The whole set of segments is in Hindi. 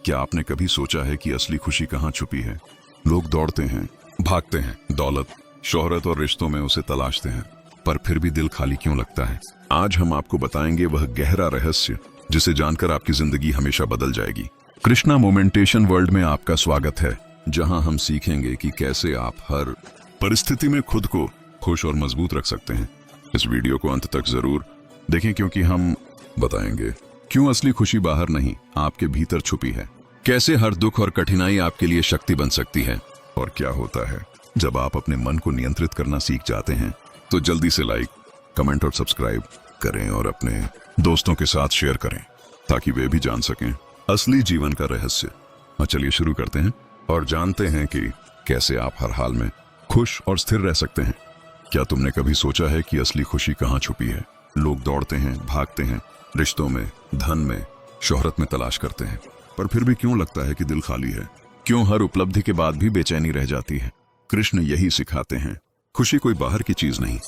क्या आपने कभी सोचा है कि असली खुशी कहाँ छुपी है? लोग दौड़ते हैं, भागते हैं, दौलत, शोहरत और रिश्तों में उसे तलाशते हैं, पर फिर भी दिल खाली क्यों लगता है? आज हम आपको बताएंगे वह गहरा रहस्य जिसे जानकर आपकी जिंदगी हमेशा बदल जाएगी। कृष्णा मोमेंटेशन वर्ल्ड में आपका स्वागत है, जहां हम सीखेंगे कि कैसे आप हर परिस्थिति में खुद को खुश और मजबूत रख सकते हैं। इस वीडियो को अंत तक जरूर देखें, क्योंकि हम बताएंगे क्यों असली खुशी बाहर नहीं, आपके भीतर छुपी है। कैसे हर दुख और कठिनाई आपके लिए शक्ति बन सकती है, और क्या होता है जब आप अपने मन को नियंत्रित करना सीख जाते हैं। तो जल्दी से लाइक, कमेंट और सब्सक्राइब करें और अपने दोस्तों के साथ शेयर करें, ताकि वे भी जान सकें असली जीवन का रहस्य। और चलिए शुरू करते हैं और जानते हैं कि कैसे आप हर हाल में खुश और स्थिर रह सकते हैं। क्या तुमने कभी सोचा है कि असली खुशी कहाँ छुपी है? लोग दौड़ते हैं, भागते हैं, रिश्तों में, धन में, शोहरत में तलाश करते हैं, पर फिर भी क्यों लगता है कि दिल खाली है? क्यों हर उपलब्धि के बाद भी बेचैनी रह जाती है? कृष्ण यही सिखाते हैं, खुशी कोई बाहर की चीज नहीं,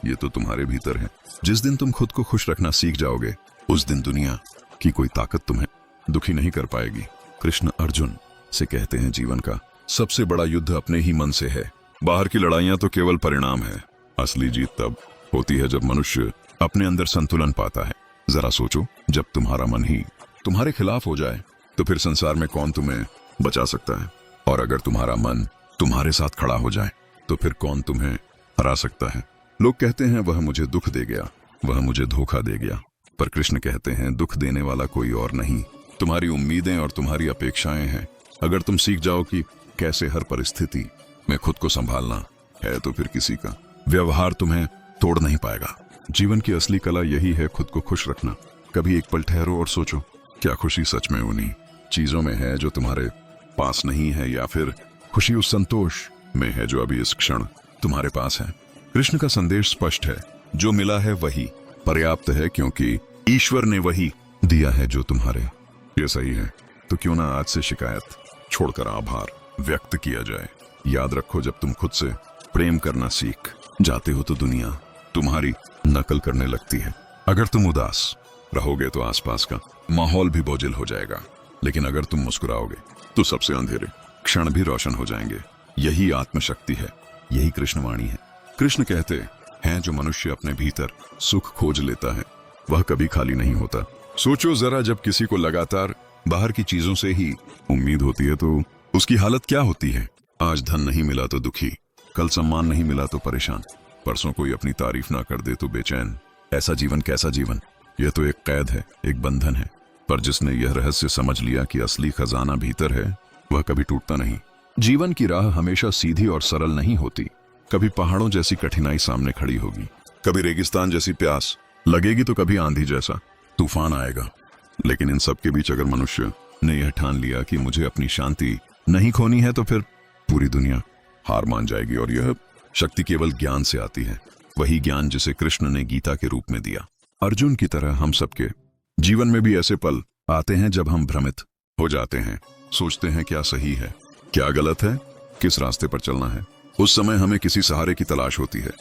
ये तो तुम्हारे भीतर है। जिस दिन तुम खुद को खुश रखना सीख जाओगे, उस दिन दुनिया की कोई ताकत तुम्हें दुखी नहीं कर पाएगी। कृष्ण अर्जुन से कहते हैं, जीवन का सबसे बड़ा युद्ध अपने ही मन से है। बाहर की लड़ाइयां तो केवल परिणाम है, असली जीत तब होती है जब मनुष्य अपने अंदर संतुलन पाता है। जरा सोचो, जब तुम्हारा मन ही तुम्हारे खिलाफ हो जाए तो फिर संसार में कौन तुम्हें बचा सकता है? और अगर तुम्हारा मन तुम्हारे साथ खड़ा हो जाए तो फिर कौन तुम्हें हरा सकता है? लोग कहते हैं वह मुझे दुख दे गया, वह मुझे धोखा दे गया, पर कृष्ण कहते हैं दुख देने वाला कोई और नहीं, तुम्हारी उम्मीदें और तुम्हारी अपेक्षाएं हैं। अगर तुम सीख जाओ कि कैसे हर परिस्थिति में खुद को संभालना है, तो फिर किसी का व्यवहार तुम्हें तोड़ नहीं पाएगा। जीवन की असली कला यही है, खुद को खुश रखना। कभी एक पल ठहरो और सोचो, क्या खुशी सच में उन्हीं चीजों में है जो तुम्हारे पास नहीं है, या फिर खुशी उस संतोष में है जो अभी इस क्षण तुम्हारे पास है? कृष्ण का संदेश स्पष्ट है, जो मिला है वही पर्याप्त है, क्योंकि ईश्वर ने वही दिया है जो तुम्हारे। ये सही है, तो क्यों ना आज से शिकायत छोड़कर आभार व्यक्त किया जाए। याद रखो, जब तुम खुद से प्रेम करना सीख जाते हो तो दुनिया तुम्हारी नकल करने लगती है। अगर तुम उदास रहोगे तो आसपास का माहौल भी बोझिल हो जाएगा, लेकिन अगर तुम मुस्कुराओगे तो सबसे अंधेरे क्षण भी रोशन हो जाएंगे। यही आत्मशक्ति है, यही कृष्णवाणी है। कृष्ण कहते हैं, जो मनुष्य अपने भीतर सुख खोज लेता है वह कभी खाली नहीं होता। सोचो जरा, जब किसी को लगातार बाहर की चीजों से ही उम्मीद होती है तो उसकी हालत क्या होती है? आज धन नहीं मिला तो दुखी, कल सम्मान नहीं मिला तो परेशान, परसों कोई अपनी तारीफ ना कर दे तो बेचैन। ऐसा जीवन कैसा जीवन? यह तो एक कैद है, एक बंधन है। पर जिसने यह रहस्य समझ लिया कि असली खजाना भीतर है, वह कभी टूटता नहीं। जीवन की राह हमेशा सीधी और सरल नहीं होती। कभी पहाड़ों जैसी कठिनाई सामने खड़ी होगी, कभी रेगिस्तान जैसी प्यास लगेगी, तो कभी आंधी जैसा तूफान आएगा। लेकिन इन सब के बीच अगर मनुष्य ने यह ठान लिया कि मुझे अपनी शांति नहीं खोनी है, तो फिर पूरी दुनिया हार मान जाएगी। और यह शक्ति केवल ज्ञान से आती है, वही ज्ञान जिसे कृष्ण ने गीता के रूप में दिया। अर्जुन की तरह हम सबके जीवन में भी ऐसे पल आते हैं जब हम भ्रमित हो जाते हैं, सोचते हैं क्या सही है, क्या गलत है, किस रास्ते पर चलना है। उस समय हमें किसी सहारे की तलाश होती है,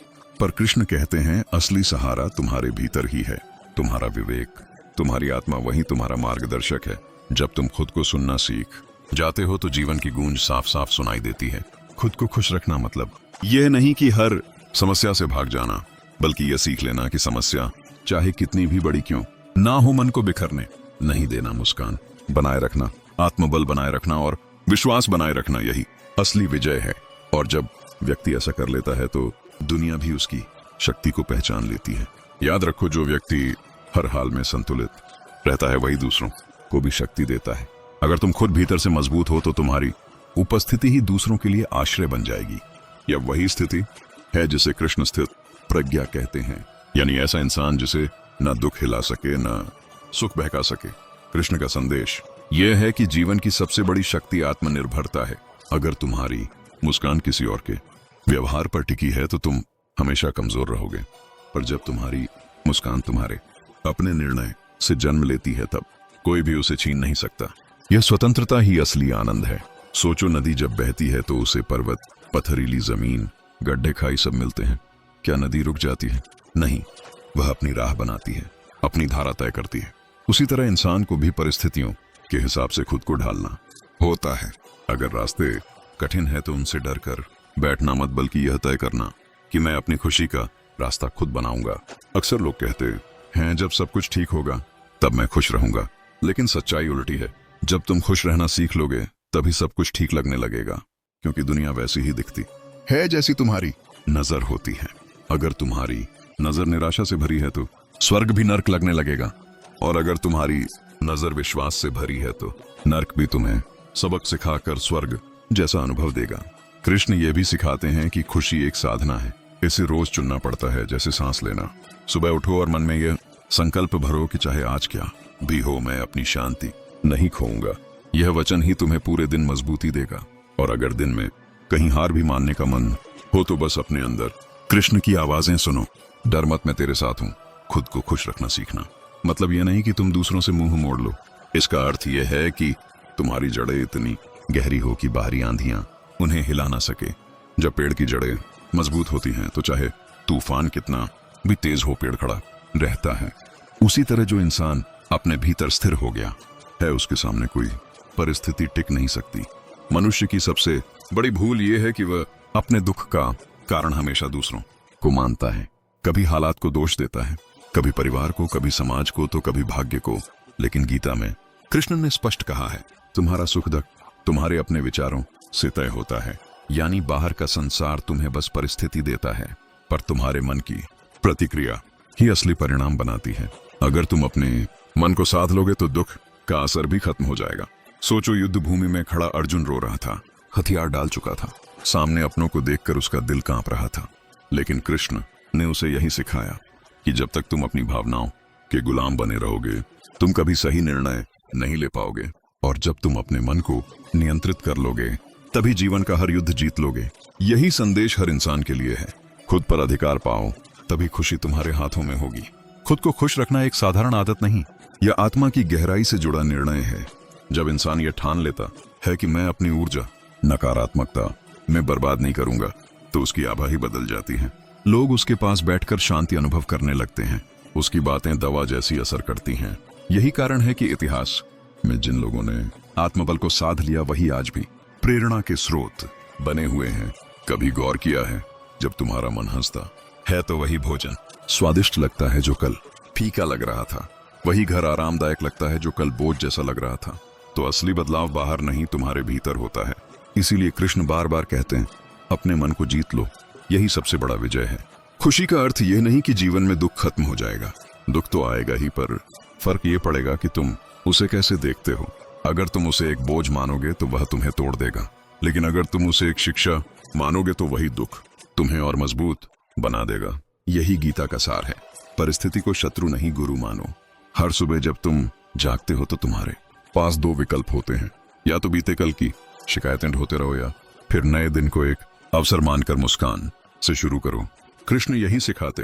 पर कृष्ण कहते हैं असली सहारा तुम्हारे भीतर ही है। तुम्हारा विवेक, तुम्हारी आत्मा, वही तुम्हारा मार्गदर्शक है। जब तुम खुद को सुनना सीख जाते हो तो जीवन की गूंज साफ साफ सुनाई देती है। खुद को खुश रखना मतलब यह नहीं कि हर समस्या से भाग जाना, बल्कि यह सीख लेना कि समस्या चाहे कितनी भी बड़ी क्यों ना हो, मन को बिखरने नहीं देना, मुस्कान बनाए रखना, आत्मबल बनाए रखना और विश्वास बनाए रखना, यही असली विजय है। और जब व्यक्ति ऐसा कर लेता है तो दुनिया भी उसकी शक्ति को पहचान लेती है। याद रखो, जो व्यक्ति हर हाल में संतुलित रहता है वही दूसरों को भी शक्ति देता है। अगर तुम खुद भीतर से मजबूत हो तो तुम्हारी उपस्थिति ही दूसरों के लिए आश्रय बन जाएगी। यह वही स्थिति है जिसे कृष्ण स्थित प्रज्ञा कहते हैं, यानी ऐसा इंसान जिसे न दुख हिला सके न सुख बहका सके। कृष्ण का संदेश यह है कि जीवन की सबसे बड़ी शक्ति आत्मनिर्भरता है। अगर तुम्हारी मुस्कान किसी और के व्यवहार पर टिकी है तो तुम हमेशा कमजोर रहोगे, पर जब तुम्हारी मुस्कान तुम्हारे अपने निर्णय से जन्म लेती है, तब कोई भी उसे छीन नहीं सकता। यह स्वतंत्रता ही असली आनंद है। सोचो, नदी जब बहती है तो उसे पर्वत, पथरीली जमीन, गड्ढे खाई सब मिलते हैं। क्या नदी रुक जाती है? नहीं, वह अपनी राह बनाती है, अपनी धारा तय करती है। उसी तरह इंसान को भी परिस्थितियों के हिसाब से खुद को ढालना होता है। अगर रास्ते कठिन है तो उनसे डर कर बैठना मत, बल्कि यह तय करना कि मैं अपनी खुशी का रास्ता खुद बनाऊंगा। अक्सर लोग कहते हैं जब सब कुछ ठीक होगा तब मैं खुश रहूंगा, लेकिन सच्चाई उल्टी है। जब तुम खुश रहना सीख लोगे तभी सब कुछ ठीक लगने लगेगा, क्योंकि दुनिया वैसी ही दिखती है जैसी तुम्हारी नजर होती है। अगर तुम्हारी नजर निराशा से भरी है तो स्वर्ग भी नर्क लगने लगेगा, और अगर तुम्हारी नजर विश्वास से भरी है तो नर्क भी तुम्हें सबक सिखाकर स्वर्ग जैसा अनुभव देगा। कृष्ण ये भी सिखाते हैं कि खुशी एक साधना है, इसे रोज चुनना पड़ता है, जैसे सांस लेना। सुबह उठो और मन में यह संकल्प भरो कि चाहे आज क्या भी हो मैं अपनी शांति नहीं खोऊंगा। यह वचन ही तुम्हें पूरे दिन मजबूती देगा। और अगर दिन में कहीं हार भी मानने का मन हो तो बस अपने अंदर कृष्ण की आवाजें सुनो, डर मत मैं तेरे साथ हूं। खुद को खुश रखना सीखना मतलब यह नहीं कि तुम दूसरों से मुंह मोड़ लो। इसका अर्थ यह है कि तुम्हारी जड़ें इतनी गहरी हो कि बाहरी आंधियां उन्हें हिला ना सके। जब पेड़ की जड़ें मजबूत होती हैं तो चाहे तूफान कितना भी तेज हो पेड़ खड़ा रहता है। उसी तरह जो इंसान अपने भीतर स्थिर हो गया है उसके सामने कोई परिस्थिति टिक नहीं सकती। मनुष्य की सबसे बड़ी भूल यह है कि वह अपने दुख का कारण हमेशा दूसरों को मानता है। कभी हालात को दोष देता है, कभी परिवार को, कभी समाज को, तो कभी भाग्य को। लेकिन गीता में कृष्ण ने स्पष्ट कहा है तुम्हारा सुख दुख तुम्हारे अपने विचारों से तय होता है। यानी बाहर का संसार तुम्हें बस परिस्थिति देता है, पर तुम्हारे मन की प्रतिक्रिया ही असली परिणाम बनाती है। अगर तुम अपने मन को साध लोगे तो दुख का असर भी खत्म हो जाएगा। सोचो युद्ध भूमि में खड़ा अर्जुन रो रहा था, हथियार डाल चुका था, सामने अपनों को देखकर उसका दिल कांप रहा था। लेकिन कृष्ण ने उसे यही सिखाया कि जब तक तुम अपनी भावनाओं के गुलाम बने रहोगे तुम कभी सही निर्णय नहीं ले पाओगे, और जब तुम अपने मन को नियंत्रित कर लोगे तभी जीवन का हर युद्ध जीत लोगे। यही संदेश हर इंसान के लिए है। खुद पर अधिकार पाओ तभी खुशी तुम्हारे हाथों में होगी। खुद को खुश रखना एक साधारण आदत नहीं, यह आत्मा की गहराई से जुड़ा निर्णय है। जब इंसान यह ठान लेता है कि मैं अपनी ऊर्जा नकारात्मकता में बर्बाद नहीं करूंगा तो उसकी आभा ही बदल जाती है। लोग उसके पास बैठकर शांति अनुभव करने लगते हैं, उसकी बातें दवा जैसी असर करती हैं। यही कारण है कि इतिहास में जिन लोगों ने आत्मबल को साध लिया वही आज भी प्रेरणा के स्रोत बने हुए हैं। कभी गौर किया है जब तुम्हारा मन हंसता है तो वही भोजन स्वादिष्ट लगता है जो कल फीका लग रहा था, वही घर आरामदायक लगता है जो कल बोझ जैसा लग रहा था। तो असली बदलाव बाहर नहीं तुम्हारे भीतर होता है। इसीलिए कृष्ण बार बार कहते हैं अपने मन को जीत लो, यही सबसे बड़ा विजय है। खुशी का अर्थ यह नहीं कि जीवन में दुख खत्म हो जाएगा, दुख तो आएगा ही, पर फर्क ये पड़ेगा कि तुम उसे कैसे देखते हो। अगर तुम उसे एक बोझ मानोगे तो वह तुम्हें तोड़ देगा, लेकिन अगर तुम उसे एक शिक्षा मानोगे तो वही दुख तुम्हें और मजबूत बना देगा। यही गीता का सार है। परिस्थिति को शत्रु नहीं गुरु मानो। हर सुबह जब तुम जागते हो तो तुम्हारे पास दो विकल्प होते हैं, या तो बीते कल की शिकायतें ढोते रहो या फिर नए दिन को एक अवसर मानकर मुस्कान से शुरू करो। कृष्ण यही सिखाते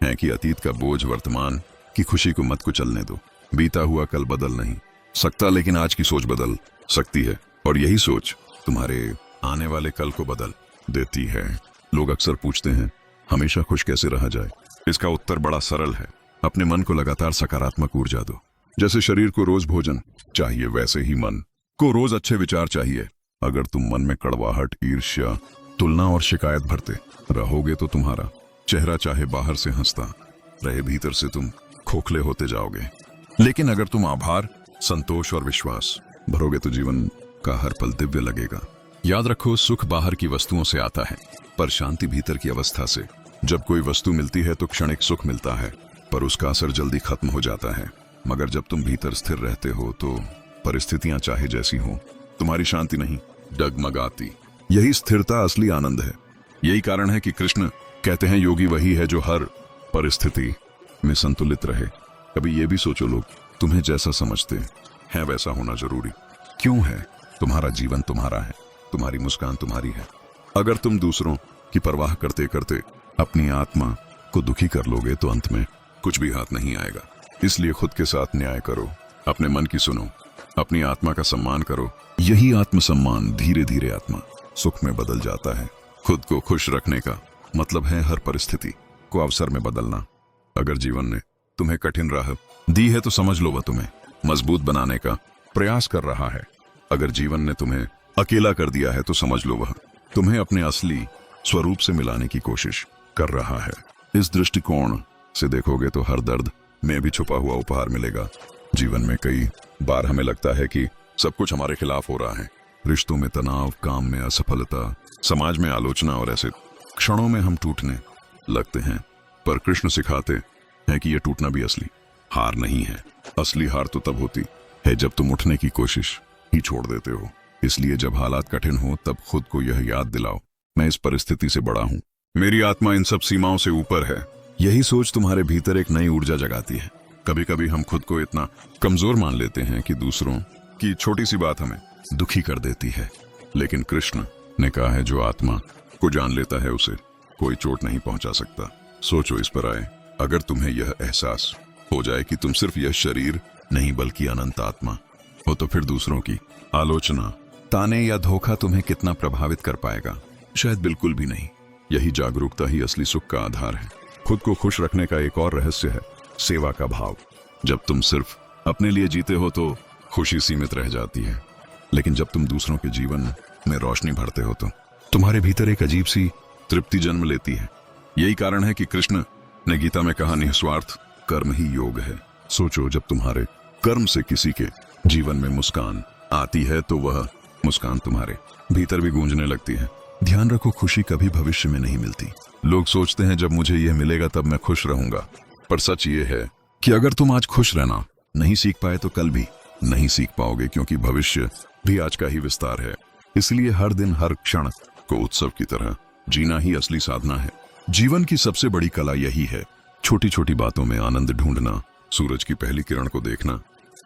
हैं कि अतीत का बोझ वर्तमान की खुशी को मत कुचलने दो। बीता हुआ कल बदल नहीं सकता, लेकिन आज की सोच बदल सकती है, और यही सोच तुम्हारे आने वाले कल को बदल देती है। लोग अक्सर पूछते हैं हमेशा खुश कैसे रहा जाए। इसका उत्तर बड़ा सरल है, अपने मन को लगातार सकारात्मक ऊर्जा दो। जैसे शरीर को रोज भोजन चाहिए वैसे ही मन को रोज अच्छे विचार चाहिए। अगर तुम मन में कड़वाहट, ईर्ष्या, तुलना और शिकायत भरते रहोगे तो तुम्हारा चेहरा चाहे बाहर से हंसता रहे, भीतर से तुम खोखले होते जाओगे। लेकिन अगर तुम आभार, संतोष और विश्वास भरोगे तो जीवन का हर पल दिव्य लगेगा। याद रखो, सुख बाहर की वस्तुओं से आता है पर शांति भीतर की अवस्था से। जब कोई वस्तु मिलती है तो क्षणिक सुख मिलता है, पर उसका असर जल्दी खत्म हो जाता है। मगर जब तुम भीतर स्थिर रहते हो तो परिस्थितियां चाहे जैसी हो तुम्हारी शांति नहीं डगमगाती। यही स्थिरता असली आनंद है। यही कारण है कि कृष्ण कहते हैं योगी वही है जो हर परिस्थिति में संतुलित रहे। कभी ये भी सोचो, लोग तुम्हें जैसा समझते हैं वैसा होना जरूरी क्यों है? तुम्हारा जीवन तुम्हारा है, तुम्हारी मुस्कान तुम्हारी है। अगर तुम दूसरों की परवाह करते करते अपनी आत्मा को दुखी कर लोगे तो अंत में कुछ भी हाथ नहीं आएगा। इसलिए खुद के साथ न्याय करो, अपने मन की सुनो, अपनी आत्मा का सम्मान करो। यही आत्मसम्मान धीरे धीरे आत्मा सुख में बदल जाता है। खुद को खुश रखने का मतलब है हर परिस्थिति को अवसर में बदलना। अगर जीवन ने तुम्हें कठिन राह दी है तो समझ लो वह तुम्हें मजबूत बनाने का प्रयास कर रहा है। अगर जीवन ने तुम्हें अकेला कर दिया है तो समझ लो वह तुम्हें अपने असली स्वरूप से मिलाने की कोशिश कर रहा है। इस दृष्टिकोण से देखोगे तो हर दर्द में भी छुपा हुआ उपहार मिलेगा। जीवन में कई बार हमें लगता है कि सब कुछ हमारे खिलाफ हो रहा है। रिश्तों में तनाव, काम में असफलता, समाज में आलोचना, और ऐसे क्षणों में हम टूटने लगते हैं। पर कृष्ण सिखाते हैं कि यह टूटना भी असली हार नहीं है। असली हार तो तब होती है जब तुम उठने की कोशिश ही छोड़ देते हो। इसलिए जब हालात कठिन हो तब खुद को यह याद दिलाओ, मैं इस परिस्थिति से बड़ा हूँ, मेरी आत्मा इन सब सीमाओं से ऊपर है। यही सोच तुम्हारे भीतर एक नई ऊर्जा जगाती है। कभी कभी हम खुद को इतना कमजोर मान लेते हैं कि दूसरों की छोटी सी बात हमें दुखी कर देती है, लेकिन कृष्ण ने कहा है जो आत्मा को जान लेता है उसे कोई चोट नहीं पहुंचा सकता। सोचो इस पर आए, अगर तुम्हें यह एहसास हो जाए कि तुम सिर्फ यह शरीर नहीं बल्कि अनंत आत्मा हो, तो फिर दूसरों की आलोचना, ताने या धोखा तुम्हें कितना प्रभावित कर पाएगा? शायद बिल्कुल भी नहीं। यही जागरूकता ही असली सुख का आधार है। खुद को खुश रखने का एक और रहस्य है सेवा का भाव। जब तुम सिर्फ अपने लिए जीते हो तो खुशी सीमित रह जाती है, लेकिन जब तुम दूसरों के जीवन में रोशनी भरते हो तो तुम्हारे भीतर एक अजीब सी तृप्ति जन्म लेती है। यही कारण है कि कृष्ण ने गीता में कहा, निस्वार्थ कर्म ही योग है। सोचो, जब तुम्हारे कर्म से किसी के जीवन में मुस्कान आती है तो वह मुस्कान तुम्हारे भीतर भी गूंजने लगती है। ध्यान रखो, खुशी कभी भविष्य में नहीं मिलती। लोग सोचते हैं जब मुझे यह मिलेगा तब मैं खुश रहूंगा, पर सच ये है कि अगर तुम आज खुश रहना नहीं सीख पाए तो कल भी नहीं सीख पाओगे, क्योंकि भविष्य भी आज का ही विस्तार है। इसलिए हर दिन, हर क्षण को उत्सव की तरह जीना ही असली साधना है। जीवन की सबसे बड़ी कला यही है, छोटी छोटी बातों में आनंद ढूंढना, सूरज की पहली किरण को देखना,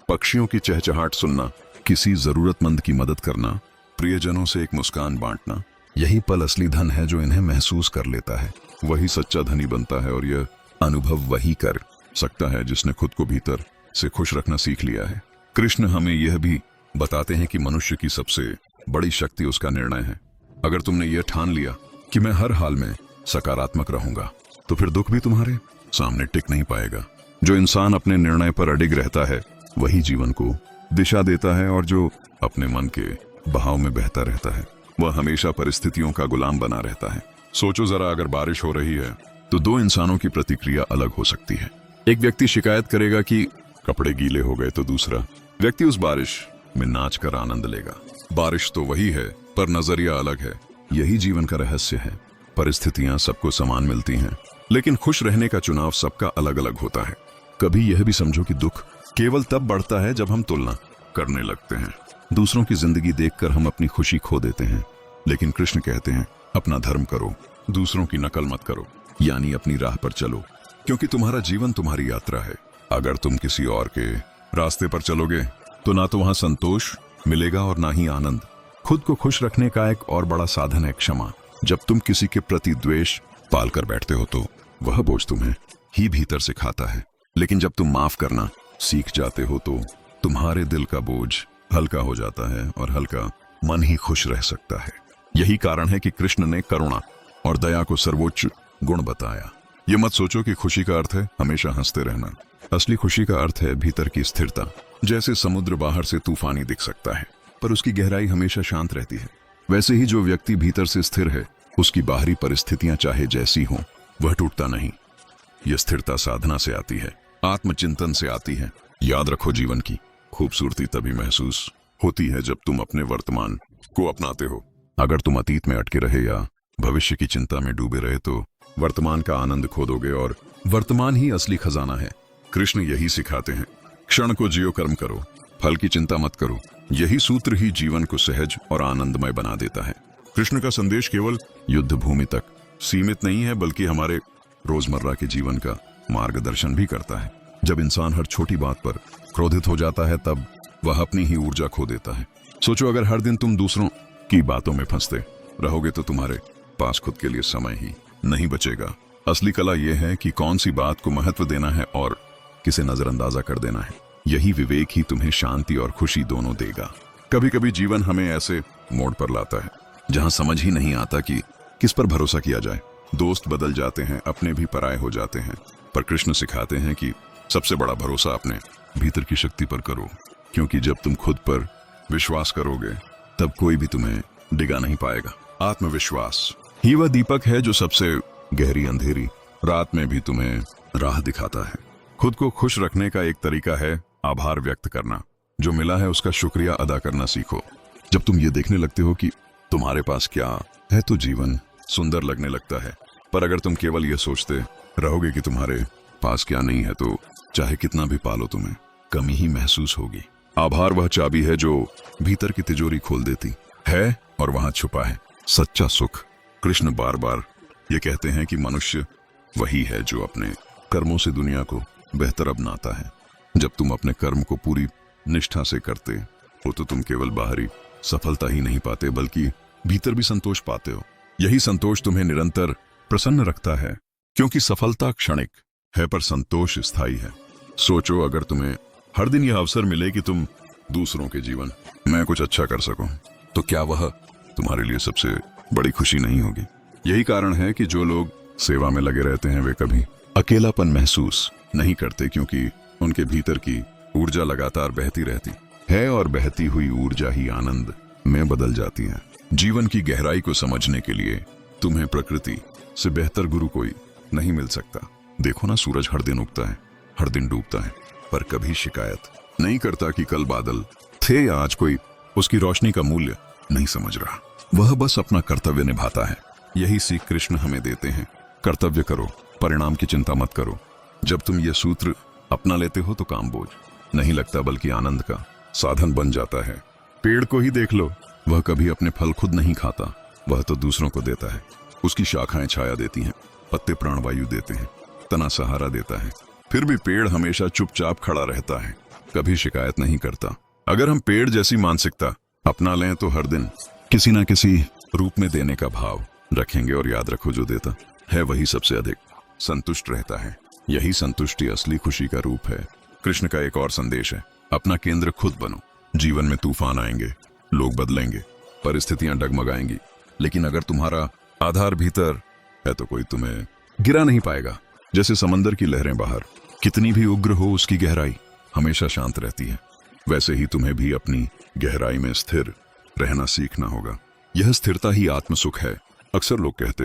पक्षियों की चहचहाट सुनना, किसी जरूरतमंद की मदद करना, प्रियजनों से एक मुस्कान बांटना। यही पल असली धन है जो इन्हें महसूस कर लेता है, वही सच्चा धनी बनता है। और यह अनुभव वही कर सकता है जिसने खुद को भीतर से खुश रखना सीख लिया है। कृष्ण हमें यह भी बताते हैं कि मनुष्य की सबसे बड़ी शक्ति उसका निर्णय है। अगर तुमने यह ठान लिया कि मैं हर हाल में सकारात्मक रहूंगा, तो फिर दुख भी तुम्हारे सामने टिक नहीं पाएगा। जो इंसान अपने निर्णय पर अडिग रहता है वही जीवन को दिशा देता है, और जो अपने मन के बहाव में बहता रहता है वह हमेशा परिस्थितियों का गुलाम बना रहता है। सोचो जरा, अगर बारिश हो रही है तो दो इंसानों की प्रतिक्रिया अलग हो सकती है। एक व्यक्ति शिकायत करेगा कि कपड़े गीले हो गए, तो दूसरा व्यक्ति उस बारिश में नाच कर आनंद लेगा। बारिश तो वही है पर नजरिया अलग है। यही जीवन का रहस्य है। परिस्थितियां सबको समान मिलती हैं, लेकिन खुश रहने का चुनाव सबका अलग अलग होता है। कभी यह भी समझो कि दुख केवल तब बढ़ता है जब हम तुलना करने लगते हैं। दूसरों की जिंदगी देखकर हम अपनी खुशी खो देते हैं, लेकिन कृष्ण कहते हैं अपना धर्म करो, दूसरों की नकल मत करो, यानी अपनी राह पर चलो, क्योंकि तुम्हारा जीवन तुम्हारी यात्रा है। अगर तुम किसी और के रास्ते पर चलोगे तो ना तो वहां संतोष मिलेगा और ना ही आनंद। खुद को खुश रखने का एक और बड़ा साधन है क्षमा। जब तुम किसी के प्रति द्वेष पाल कर बैठते हो तो वह बोझ तुम्हें ही भीतर से खाता है, लेकिन जब तुम माफ करना सीख जाते हो तो तुम्हारे दिल का बोझ हल्का हो जाता है, और हल्का मन ही खुश रह सकता है। यही कारण है कि कृष्ण ने करुणा और दया को सर्वोच्च गुण बताया। ये मत सोचो कि खुशी का अर्थ है हमेशा हंसते रहना। असली खुशी का अर्थ है भीतर की स्थिरता। जैसे समुद्र बाहर से तूफानी दिख सकता है पर उसकी गहराई हमेशा शांत रहती है, वैसे ही जो व्यक्ति भीतर से स्थिर है उसकी बाहरी परिस्थितियां चाहे जैसी हों वह टूटता नहीं। यह स्थिरता साधना से आती है, आत्मचिंतन से आती है। याद रखो, जीवन की खूबसूरती तभी महसूस होती है जब तुम अपने वर्तमान को अपनाते हो। अगर तुम अतीत में अटके रहे या भविष्य की चिंता में डूबे रहे तो वर्तमान का आनंद खो दोगे, और वर्तमान ही असली खजाना है। कृष्ण यही सिखाते हैं, क्षण को जियो, कर्म करो, फल की चिंता मत करो। यही सूत्र ही जीवन को सहज और आनंदमय बना देता है। कृष्ण का संदेश केवल युद्ध भूमि तक सीमित नहीं है, बल्कि हमारे रोजमर्रा के जीवन का मार्गदर्शन भी करता है। जब इंसान हर छोटी बात पर क्रोधित हो जाता है तब वह अपनी ही ऊर्जा खो देता है। सोचो, अगर हर दिन तुम दूसरों की बातों में फंसते रहोगे तो तुम्हारे पास खुद के लिए समय ही नहीं बचेगा। असली कला यह है कि कौन सी बात को महत्व देना है और किसे नजरअंदाजा कर देना है। यही विवेक ही तुम्हें शांति और खुशी दोनों देगा। कभी कभी जीवन हमें ऐसे मोड़ पर लाता है जहां समझ ही नहीं आता कि किस पर भरोसा किया जाए। दोस्त बदल जाते हैं, अपने भी पराये हो जाते हैं, पर कृष्ण सिखाते हैं कि सबसे बड़ा भरोसा अपने भीतर की शक्ति पर करो। क्योंकि जब तुम खुद पर विश्वास करोगे तब कोई भी तुम्हें डिगा नहीं पाएगा। आत्मविश्वास ही वह दीपक है जो सबसे गहरी अंधेरी रात में भी तुम्हें राह दिखाता है। खुद को खुश रखने का एक तरीका है आभार व्यक्त करना। जो मिला है उसका शुक्रिया अदा करना सीखो। जब तुम ये देखने लगते हो कि तुम्हारे पास क्या है तो जीवन सुंदर लगने लगता है। पर अगर तुम केवल ये सोचते रहोगे कि तुम्हारे पास क्या नहीं है तो चाहे कितना भी पालो तुम्हें कमी ही महसूस होगी। आभार वह चाबी है जो भीतर की तिजोरी खोल देती है और वहां छुपा है सच्चा सुख। कृष्ण बार बार ये कहते हैं कि मनुष्य वही है जो अपने कर्मों से दुनिया को बेहतर अपनाता है। जब तुम अपने कर्म को पूरी निष्ठा से करते हो तो तुम केवल बाहरी सफलता ही नहीं पाते बल्कि भीतर भी संतोष पाते हो। यही संतोष तुम्हें निरंतर प्रसन्न रखता है, क्योंकि सफलता क्षणिक है पर संतोष स्थायी है। सोचो, अगर तुम्हें हर दिन यह अवसर मिले कि तुम दूसरों के जीवन में कुछ अच्छा कर सको तो क्या वह तुम्हारे लिए सबसे बड़ी खुशी नहीं होगी? यही कारण है कि जो लोग सेवा में लगे रहते हैं वे कभी अकेलापन महसूस नहीं करते, क्योंकि उनके भीतर की ऊर्जा लगातार बहती रहती है और बहती हुई ऊर्जा ही आनंद में बदल जाती है। जीवन की गहराई को समझने के लिए तुम्हें प्रकृति से बेहतर गुरु कोई नहीं मिल सकता। देखो ना, सूरज हर दिन उगता है, हर दिन डूबता है, पर कभी शिकायत नहीं करता कि कल बादल थे या आज कोई उसकी रोशनी का मूल्य नहीं समझ रहा। वह बस अपना कर्तव्य निभाता है। यही सीख कृष्ण हमें देते हैं। कर्तव्य करो, परिणाम की चिंता मत करो। जब तुम ये सूत्र अपना लेते हो तो काम बोझ नहीं लगता बल्कि आनंद का साधन बन जाता है। पेड़ को ही देख लो, वह कभी अपने फल खुद नहीं खाता, वह तो दूसरों को देता है। उसकी शाखाएं छाया देती हैं, पत्ते प्राणवायु देते हैं, तना सहारा देता है। फिर भी पेड़ हमेशा चुपचाप खड़ा रहता है, कभी शिकायत नहीं करता। अगर हम पेड़ जैसी मानसिकता अपना लें तो हर दिन किसी ना किसी रूप में देने का भाव रखेंगे, और याद रखो, जो देता है वही सबसे अधिक संतुष्ट रहता है। यही संतुष्टि असली खुशी का रूप है। कृष्ण का एक और संदेश है, अपना केंद्र खुद बनो। जीवन में तूफान आएंगे, लोग बदलेंगे, परिस्थितियां डगमगाएंगी, लेकिन अगर तुम्हारा आधार भीतर है तो कोई तुम्हें गिरा नहीं पाएगा। जैसे समंदर की लहरें बाहर कितनी भी उग्र हो, उसकी गहराई हमेशा शांत रहती है। वैसे ही तुम्हें भी अपनी गहराई में स्थिर रहना सीखना होगा। यह स्थिरता ही आत्मसुख है। अक्सर लोग कहते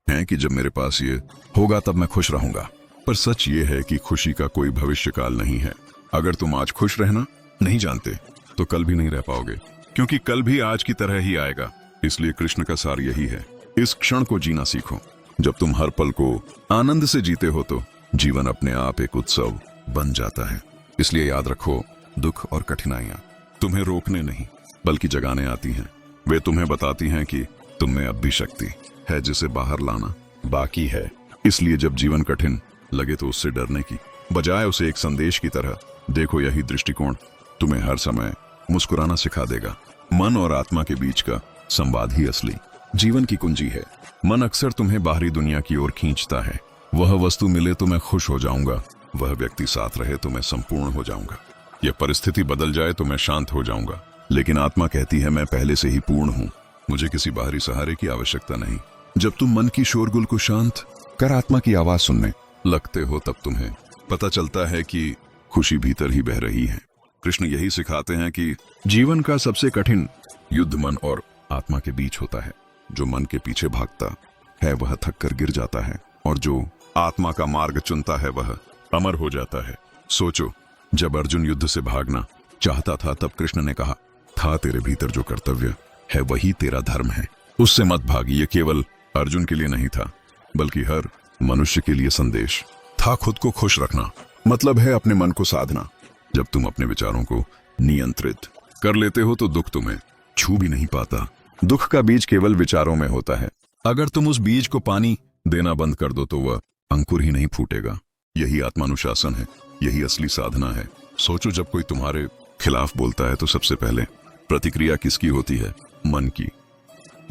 हैं कि जब मेरे पास ये होगा तब मैं खुश रहूंगा, पर सच ये है कि खुशी का कोई भविष्यकाल नहीं है। अगर तुम आज खुश रहना नहीं जानते तो कल भी नहीं रह पाओगे, क्योंकि कल भी आज की तरह ही आएगा। इसलिए कृष्ण का सार यही है, इस क्षण को जीना सीखो। जब तुम हर पल को आनंद से जीते हो तो जीवन अपने आप एक उत्सव बन जाता है। इसलिए याद रखो, दुख और कठिनाइयां तुम्हें रोकने नहीं बल्कि जगाने आती हैं। वे तुम्हें बताती हैं कि तुम में अब भी शक्ति है जिसे बाहर लाना बाकी है। इसलिए जब जीवन कठिन लगे तो उससे डरने की बजाय उसे एक संदेश की तरह देखो। यही दृष्टिकोण तुम्हें हर समय मुस्कुराना सिखा देगा। मन और आत्मा के बीच का संवाद ही असली जीवन की कुंजी है। मन अक्सर तुम्हें बाहरी दुनिया की ओर खींचता है। वह वस्तु मिले तो मैं खुश हो जाऊंगा, वह व्यक्ति साथ रहे तो मैं संपूर्ण हो जाऊंगा, यह परिस्थिति बदल जाए तो मैं शांत हो जाऊंगा। लेकिन आत्मा कहती है, मैं पहले से ही पूर्ण हूं, मुझे किसी बाहरी सहारे की आवश्यकता नहीं। जब तुम मन की शोरगुल को शांत कर आत्मा की आवाज सुनने लगते हो तब तुम्हें पता चलता है कि खुशी भीतर ही बह रही है। कृष्ण यही सिखाते हैं कि जीवन का सबसे कठिन युद्ध मन और आत्मा के बीच होता है। जो मन के पीछे भागता है वह थक कर गिर जाता है, और जो आत्मा का मार्ग चुनता है वह अमर हो जाता है। सोचो, जब अर्जुन युद्ध से भागना चाहता था तब कृष्ण ने कहा था, तेरे भीतर जो कर्तव्य है वही तेरा धर्म है, उससे मत भाग। ये केवल अर्जुन के लिए नहीं था बल्कि हर मनुष्य के लिए संदेश था। खुद को खुश रखना मतलब है अपने मन को साधना। जब तुम अपने विचारों को नियंत्रित कर लेते हो तो दुख तुम्हें छू भी नहीं पाता। दुख का बीज केवल विचारों में होता है। अगर तुम उस बीज को पानी देना बंद कर दो तो वह अंकुर ही नहीं फूटेगा। यही आत्मानुशासन है, यही असली साधना है। सोचो, जब कोई तुम्हारे खिलाफ बोलता है तो सबसे पहले प्रतिक्रिया किसकी होती है? मन की।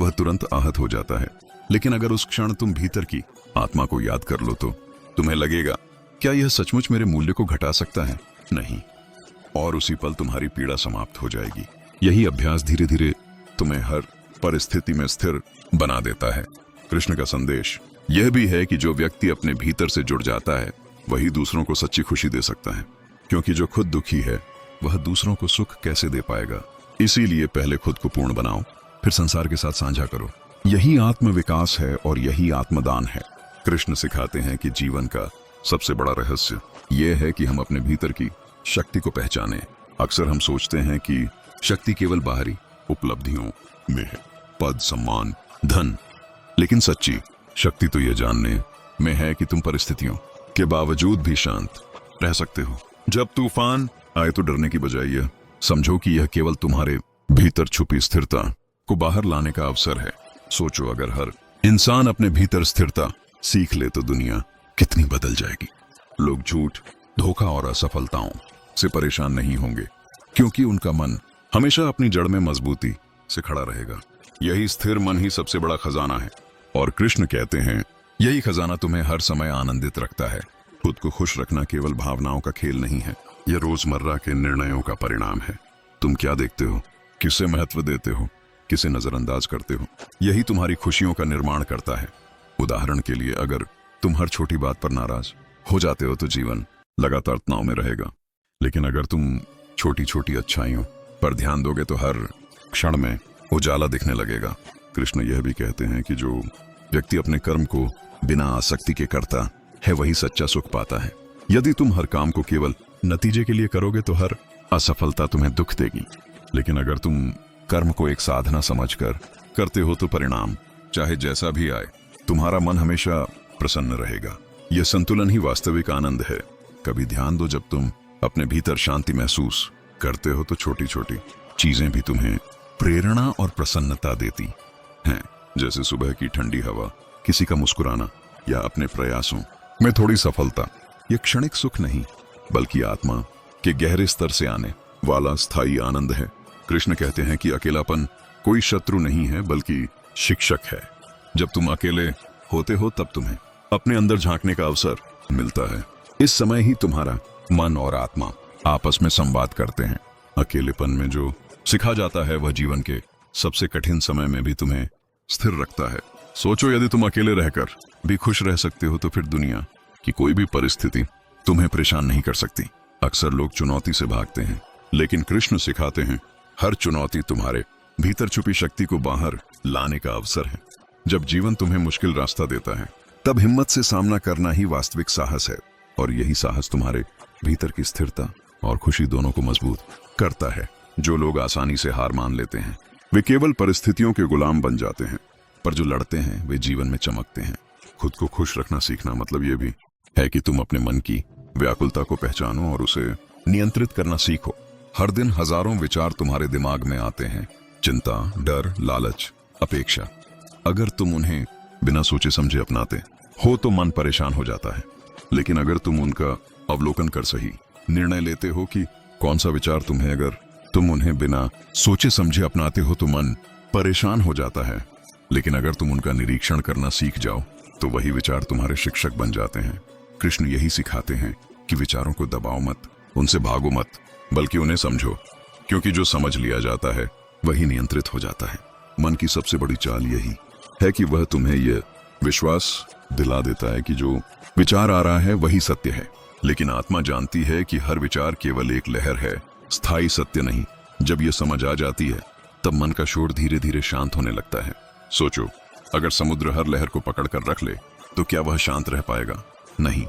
वह तुरंत आहत हो जाता है। लेकिन अगर उस क्षण तुम भीतर की आत्मा को याद कर लो तो तुम्हें लगेगा, क्या यह सचमुच मेरे मूल्य को घटा सकता है? नहीं। और उसी पल तुम्हारी पीड़ा समाप्त हो जाएगी। यही अभ्यास धीरे धीरे तुम्हें हर परिस्थिति में स्थिर बना देता है। कृष्ण का संदेश यह भी है कि जो व्यक्ति अपने भीतर से जुड़ जाता है वही दूसरों को सच्ची खुशी दे सकता है, क्योंकि जो खुद दुखी है वह दूसरों को सुख कैसे दे पाएगा। इसीलिए पहले खुद को पूर्ण बनाओ, फिर संसार के साथ साझा करो। यही आत्म विकास है और यही आत्मदान है। कृष्ण सिखाते हैं कि जीवन का सबसे बड़ा रहस्य यह है कि हम अपने भीतर की शक्ति को पहचानें। अक्सर हम सोचते हैं कि शक्ति केवल बाहरी उपलब्धियों में है, पद, सम्मान, धन, लेकिन सच्ची शक्ति तो यह जानने में है कि तुम परिस्थितियों के बावजूद भी शांत रह सकते हो। जब तूफान आए तो डरने की बजाय यह समझो कि यह केवल तुम्हारे भीतर छुपी स्थिरता को बाहर लाने का अवसर है। सोचो, अगर हर इंसान अपने भीतर स्थिरता सीख ले तो दुनिया कितनी बदल जाएगी। लोग झूठ, धोखा और असफलताओं से परेशान नहीं होंगे, क्योंकि उनका मन हमेशा अपनी जड़ में मजबूती से खड़ा रहेगा। यही स्थिर मन ही सबसे बड़ा खजाना है। और कृष्ण कहते हैं यही खजाना तुम्हें हर समय आनंदित रखता है। खुद को खुश रखना केवल भावनाओं का खेल नहीं है, यह रोजमर्रा के निर्णयों का परिणाम है। तुम क्या देखते हो, किसे महत्व देते हो, किसे नजरअंदाज करते हो, यही तुम्हारी खुशियों का निर्माण करता है। उदाहरण के लिए, अगर तुम हर छोटी बात पर नाराज हो जाते हो तो जीवन लगातार तनाव में रहेगा। लेकिन अगर तुम छोटी छोटी अच्छाइयों पर ध्यान दोगे तो हर क्षण में उजाला दिखने लगेगा। कृष्ण यह भी कहते हैं कि जो व्यक्ति अपने कर्म को बिना आसक्ति के करता है वही सच्चा सुख पाता है। यदि तुम हर काम को केवल नतीजे के लिए करोगे तो हर असफलता तुम्हें दुख देगी। लेकिन अगर तुम कर्म को एक साधना समझकर करते हो तो परिणाम चाहे जैसा भी आए, तुम्हारा मन हमेशा प्रसन्न रहेगा। यह संतुलन ही वास्तविक आनंद है। कभी ध्यान दो, जब तुम अपने भीतर शांति महसूस करते हो तो छोटी छोटी चीजें भी तुम्हें प्रेरणा और प्रसन्नता देती हैं। जैसे सुबह की ठंडी हवा, किसी का मुस्कुराना या अपने प्रयासों में थोड़ी सफलता। यह क्षणिक सुख नहीं बल्कि आत्मा के गहरे स्तर से आने वाला स्थायी आनंद है। कृष्ण कहते हैं कि अकेलापन कोई शत्रु नहीं है बल्कि शिक्षक है। जब तुम अकेले होते हो तब तुम्हें अपने अंदर झांकने का अवसर मिलता है। इस समय ही तुम्हारा मन और आत्मा आपस में संवाद करते हैं। अकेलेपन में जो सिखा जाता है वह जीवन के सबसे कठिन समय में भी तुम्हें स्थिर रखता है। सोचो, यदि तुम अकेले रहकर भी खुश रह सकते हो तो फिर दुनिया की कोई भी परिस्थिति तुम्हें परेशान नहीं कर सकती। अक्सर लोग चुनौती से भागते हैं, लेकिन कृष्ण सिखाते हैं हर चुनौती तुम्हारे भीतर छुपी शक्ति को बाहर लाने का अवसर है। जब जीवन तुम्हें मुश्किल रास्ता देता है तब हिम्मत से सामना करना ही वास्तविक साहस है। और यही साहस तुम्हारे भीतर की स्थिरता और खुशी दोनों को मजबूत करता है। जो लोग आसानी से हार मान लेते हैं वे केवल परिस्थितियों के गुलाम बन जाते हैं, पर जो लड़ते हैं वे जीवन में चमकते हैं। खुद को खुश रखना सीखना मतलब ये भी है कि तुम अपने मन की व्याकुलता को पहचानो और उसे नियंत्रित करना सीखो। हर दिन हजारों विचार तुम्हारे दिमाग में आते हैं, चिंता, डर, लालच, अपेक्षा। अगर तुम उन्हें बिना सोचे समझे अपनाते हो तो मन परेशान हो जाता है। लेकिन अगर तुम उनका अवलोकन कर सही निर्णय लेते हो कि कौन सा विचार तुम्हें, अगर तुम उन्हें बिना सोचे समझे अपनाते हो तो मन परेशान हो जाता है। लेकिन अगर तुम उनका निरीक्षण करना सीख जाओ तो वही विचार तुम्हारे शिक्षक बन जाते हैं। कृष्ण यही सिखाते हैं कि विचारों को दबाओ मत, उनसे भागो मत, बल्कि उन्हें समझो, क्योंकि जो समझ लिया जाता है वही नियंत्रित हो जाता है। मन की सबसे बड़ी चाल यही है कि वह तुम्हें यह विश्वास दिला देता है कि जो विचार आ रहा है वही सत्य है। लेकिन आत्मा जानती है कि हर विचार केवल एक लहर है, स्थायी सत्य नहीं। जब यह समझ आ जाती है तब मन का शोर धीरे धीरे शांत होने लगता है। सोचो, अगर समुद्र हर लहर को पकड़ कर रख ले तो क्या वह शांत रह पाएगा? नहीं,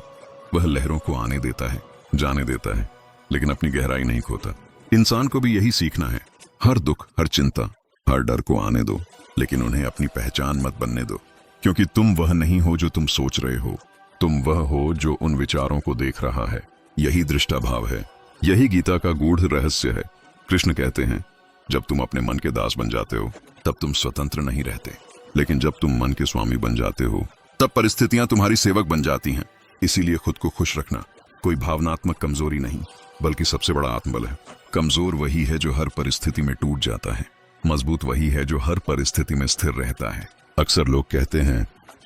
वह लहरों को आने देता है, जाने देता है, लेकिन अपनी गहराई नहीं खोता। इंसान को भी यही सीखना है। हर दुख, हर चिंता, हर डर को आने दो, लेकिन उन्हें अपनी पहचान मत बनने दो, क्योंकि तुम वह नहीं हो जो तुम सोच रहे हो, तुम वह हो जो उन विचारों को देख रहा है। यही दृष्टा भाव है, यही गीता का गूढ़ रहस्य है। कृष्ण कहते हैं जब तुम अपने मन के दास बन जाते हो तब तुम स्वतंत्र नहीं रहते, लेकिन जब तुम मन के स्वामी बन जाते हो तब परिस्थितियां तुम्हारी सेवक बन जाती हैं। इसीलिए खुद को खुश रखना कोई भावनात्मक कमजोरी नहीं बल्कि सबसे बड़ा आत्मबल है। कमजोर वही है जो हर परिस्थिति में टूट जाता है, मजबूत वही है जो हर परिस्थिति में स्थिर रहता है। अक्सर लोग कहते हैं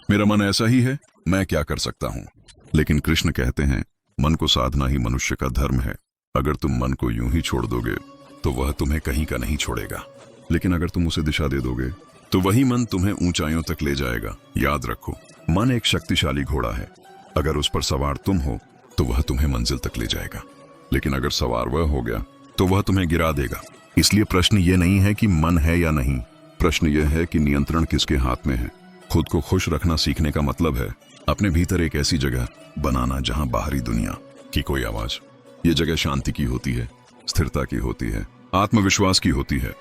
मेरा मन ऐसा ही है, मैं क्या कर सकता हूँ। लेकिन कृष्ण कहते हैं मन को साधना ही मनुष्य का धर्म है। अगर तुम मन को यूं ही छोड़ दोगे तो वह तुम्हें कहीं का नहीं छोड़ेगा, लेकिन अगर तुम उसे दिशा दे दोगे तो वही मन तुम्हें ऊंचाइयों तक ले जाएगा। याद रखो, मन एक शक्तिशाली घोड़ा है। अगर उस पर सवार तुम हो तो वह तुम्हें मंजिल तक ले जाएगा, लेकिन अगर सवार वह हो गया तो वह तुम्हें गिरा देगा। इसलिए प्रश्न ये नहीं है कि मन है या नहीं, प्रश्न यह है कि नियंत्रण किसके हाथ में है। खुद को खुश रखना सीखने का मतलब है अपने भीतर एक ऐसी जगह बनाना जहां बाहरी दुनिया की कोई आवाज, ये जगह शांति की होती है, स्थिरता की होती है, आत्मविश्वास की होती है।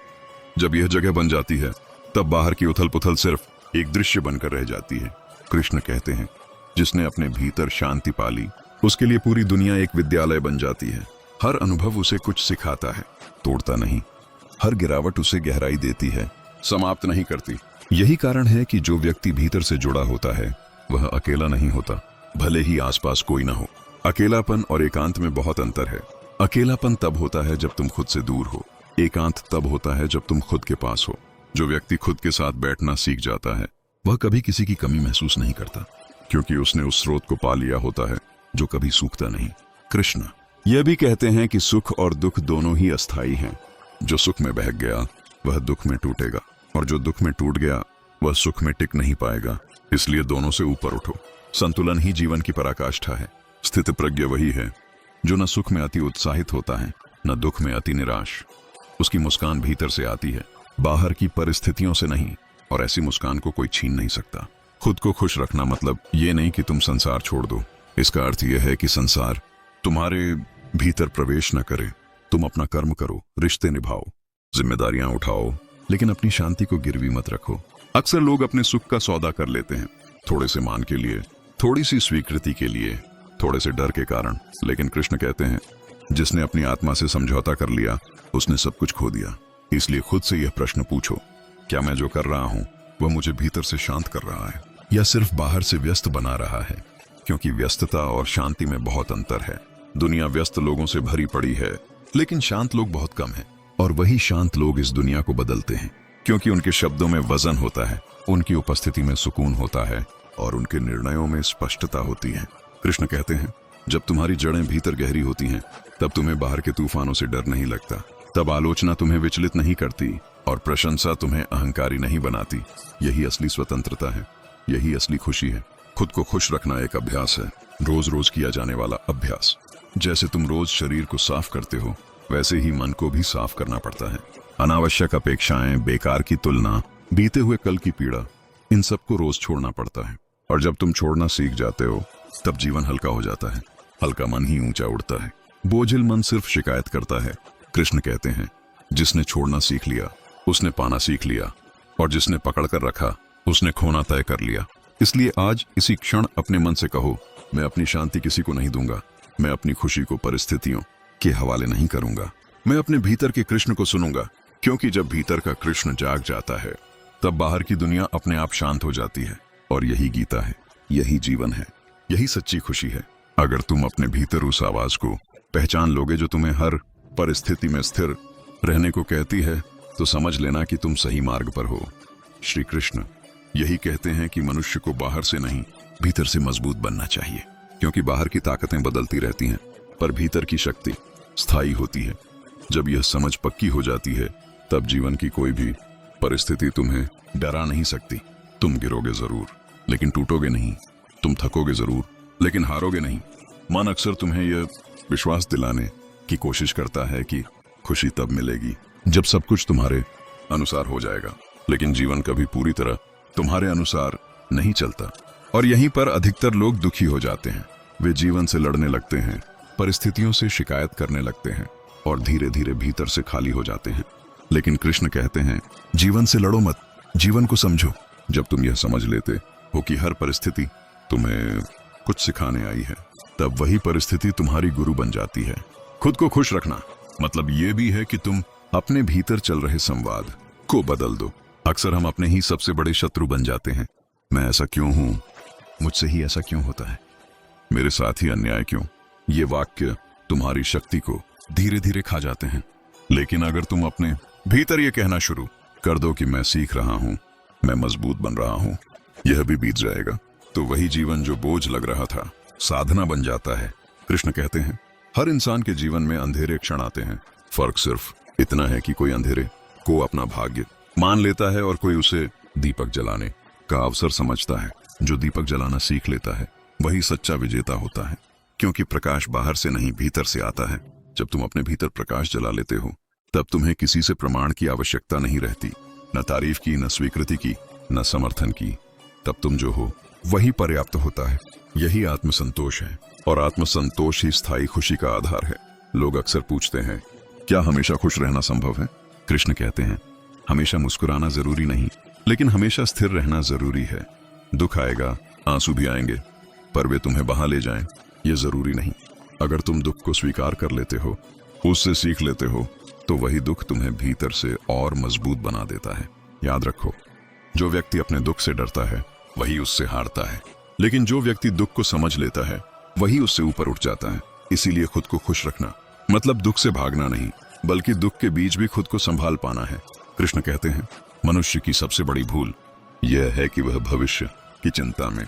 जब यह जगह बन जाती है तब बाहर की उथल पुथल सिर्फ एक दृश्य बनकर रह जाती है। कृष्ण कहते हैं, जिसने अपने भीतर शांति पाली उसके लिए पूरी दुनिया एक विद्यालय बन जाती है। हर अनुभव उसे कुछ सिखाता है, तोड़ता नहीं। हर गिरावट उसे गहराई देती है, समाप्त नहीं करती। यही कारण है कि जो व्यक्ति भीतर से जुड़ा होता है वह अकेला नहीं होता, भले ही आसपास कोई ना हो। अकेलापन और एकांत में बहुत अंतर है। अकेलापन तब होता है जब तुम खुद से दूर हो, एकांत तब होता है जब तुम खुद के पास हो। जो व्यक्ति खुद के साथ बैठना सीख जाता है वह कभी किसी की कमी महसूस नहीं करता, क्योंकि उसने उस स्रोत को पा लिया होता है जो कभी सूखता नहीं। कृष्ण यह भी कहते हैं कि सुख और दुख दोनों ही अस्थायी हैं। जो सुख में बह गया वह दुख में टूटेगा, और जो दुख में टूट गया वह सुख में टिक नहीं पाएगा। इसलिए दोनों से ऊपर उठो। संतुलन ही जीवन की पराकाष्ठा है। स्थित प्रज्ञ वही है जो न सुख में अति उत्साहित होता है न दुख में अति निराश। उसकी मुस्कान भीतर से आती है, बाहर की परिस्थितियों से नहीं, और ऐसी मुस्कान को कोई छीन नहीं सकता। खुद को खुश रखना मतलब ये नहीं कि तुम संसार छोड़ दो। इसका अर्थ यह है कि संसार तुम्हारे भीतर प्रवेश न करे। तुम अपना कर्म करो, रिश्ते निभाओ, जिम्मेदारियां उठाओ, लेकिन अपनी शांति को गिरवी मत रखो। अक्सर लोग अपने सुख का सौदा कर लेते हैं, थोड़े से मान के लिए, थोड़ी सी स्वीकृति के लिए, थोड़े से डर के कारण। लेकिन कृष्ण कहते हैं, जिसने अपनी आत्मा से समझौता कर लिया उसने सब कुछ खो दिया। इसलिए खुद से यह प्रश्न पूछो, क्या मैं जो कर रहा हूं वह मुझे भीतर से शांत कर रहा है या सिर्फ बाहर से व्यस्त बना रहा है? क्योंकि व्यस्तता और शांति में बहुत अंतर है। दुनिया व्यस्त लोगों से भरी पड़ी है, लेकिन शांत लोग बहुत कम हैं। और वही शांत लोग इस दुनिया को बदलते हैं, क्योंकि उनके शब्दों में वजन होता है, उनकी उपस्थिति में सुकून होता है, और उनके निर्णयों में स्पष्टता होती है। कृष्ण कहते हैं, जब तुम्हारी जड़ें भीतर गहरी होती हैं तब तुम्हें बाहर के तूफानों से डर नहीं लगता। तब आलोचना तुम्हें विचलित नहीं करती और प्रशंसा तुम्हें अहंकारी नहीं बनाती। यही असली स्वतंत्रता है, यही असली खुशी है। खुद को खुश रखना एक अभ्यास है, रोज रोज किया जाने वाला अभ्यास। जैसे तुम रोज शरीर को साफ करते हो वैसे ही मन को भी साफ करना पड़ता है। अनावश्यक अपेक्षाएं, बेकार की तुलना, बीते हुए कल की पीड़ा, इन सबको रोज छोड़ना पड़ता है। और जब तुम छोड़ना सीख जाते हो तब जीवन हल्का हो जाता है। हल्का मन ही ऊंचा उड़ता है, बोझिल मन सिर्फ शिकायत करता है। कृष्ण कहते हैं, जिसने छोड़ना सीख लिया उसने पाना सीख लिया, और जिसने पकड़ कर रखा उसने खोना तय कर लिया। इसलिए आज इसी क्षण अपने मन से कहो, मैं अपनी शांति किसी को नहीं दूंगा, मैं अपनी खुशी को परिस्थितियों के हवाले नहीं करूंगा, मैं अपने भीतर के कृष्ण को सुनूंगा। क्योंकि जब भीतर का कृष्ण जाग जाता है तब बाहर की दुनिया अपने आप शांत हो जाती है। और यही गीता है, यही जीवन है, यही सच्ची खुशी है। अगर तुम अपने भीतर उस आवाज को पहचान लोगे जो तुम्हें हर परिस्थिति में स्थिर रहने को कहती है, तो समझ लेना कि तुम सही मार्ग पर हो। श्री कृष्ण यही कहते हैं कि मनुष्य को बाहर से नहीं भीतर से मजबूत बनना चाहिए, क्योंकि बाहर की ताकतें बदलती रहती हैं पर भीतर की शक्ति स्थायी होती है। जब यह समझ पक्की हो जाती है तब जीवन की कोई भी परिस्थिति तुम्हें डरा नहीं सकती। तुम गिरोगे जरूर लेकिन टूटोगे नहीं, तुम थकोगे जरूर लेकिन हारोगे नहीं। मन अक्सर तुम्हें यह विश्वास दिलाने की कोशिश करता है कि खुशी तब मिलेगी जब सब कुछ तुम्हारे अनुसार हो जाएगा, लेकिन जीवन कभी पूरी तरह तुम्हारे अनुसार नहीं चलता। और यहीं पर अधिकतर लोग दुखी हो जाते हैं। वे जीवन से लड़ने लगते हैं, परिस्थितियों से शिकायत करने लगते हैं और धीरे धीरे भीतर से खाली हो जाते हैं। लेकिन कृष्ण कहते हैं, जीवन से लड़ो मत, जीवन को समझो। जब तुम यह समझ लेते हो कि हर परिस्थिति तुम्हें कुछ सिखाने आई है, तब वही परिस्थिति तुम्हारी गुरु बन जाती है। खुद को खुश रखना मतलब ये भी है कि तुम अपने भीतर चल रहे संवाद को बदल दो। अक्सर हम अपने ही सबसे बड़े शत्रु बन जाते हैं। मैं ऐसा क्यों हूं, मुझसे ही ऐसा क्यों होता है, मेरे साथ ही अन्याय क्यों। ये वाक्य तुम्हारी शक्ति को धीरे धीरे खा जाते हैं। लेकिन अगर तुम अपने भीतर ये कहना शुरू कर दो कि मैं सीख रहा हूं, मैं मजबूत बन रहा हूं, यह भी बीत जाएगा, तो वही जीवन जो बोझ लग रहा था साधना बन जाता है। कृष्ण कहते हैं, हर इंसान के जीवन में अंधेरे क्षण आते हैं। फर्क सिर्फ इतना है कि कोई अंधेरे को अपना भाग्य मान लेता है और कोई उसे दीपक जलाने का अवसर समझता है। जो दीपक जलाना सीख लेता है वही सच्चा विजेता होता है, क्योंकि प्रकाश बाहर से नहीं भीतर से आता है। जब तुम अपने भीतर प्रकाश जला लेते हो तब तुम्हें किसी से प्रमाण की आवश्यकता नहीं रहती, न तारीफ की, न स्वीकृति की, न समर्थन की। तब तुम जो हो वही पर्याप्त होता है। यही आत्मसंतोष है, और आत्मसंतोष ही स्थायी खुशी का आधार है। लोग अक्सर पूछते हैं, क्या हमेशा खुश रहना संभव है? कृष्ण कहते हैं, हमेशा मुस्कुराना जरूरी नहीं, लेकिन हमेशा स्थिर रहना जरूरी है। दुख आएगा, आंसू भी आएंगे, पर वे तुम्हें बहा ले जाएं, ये जरूरी नहीं। अगर तुम दुख को स्वीकार कर लेते हो, उससे सीख लेते हो, तो वही दुख तुम्हें भीतर से और मजबूत बना देता है। याद रखो, जो व्यक्ति अपने दुख से डरता है वही उससे हारता है, लेकिन जो व्यक्ति दुख को समझ लेता है वही उससे ऊपर उठ जाता है। इसीलिए खुद को खुश रखना मतलब दुख से भागना नहीं, बल्कि दुख के बीच भी खुद को संभाल पाना है। कृष्ण कहते हैं, मनुष्य की सबसे बड़ी भूल यह है कि वह भविष्य की चिंता में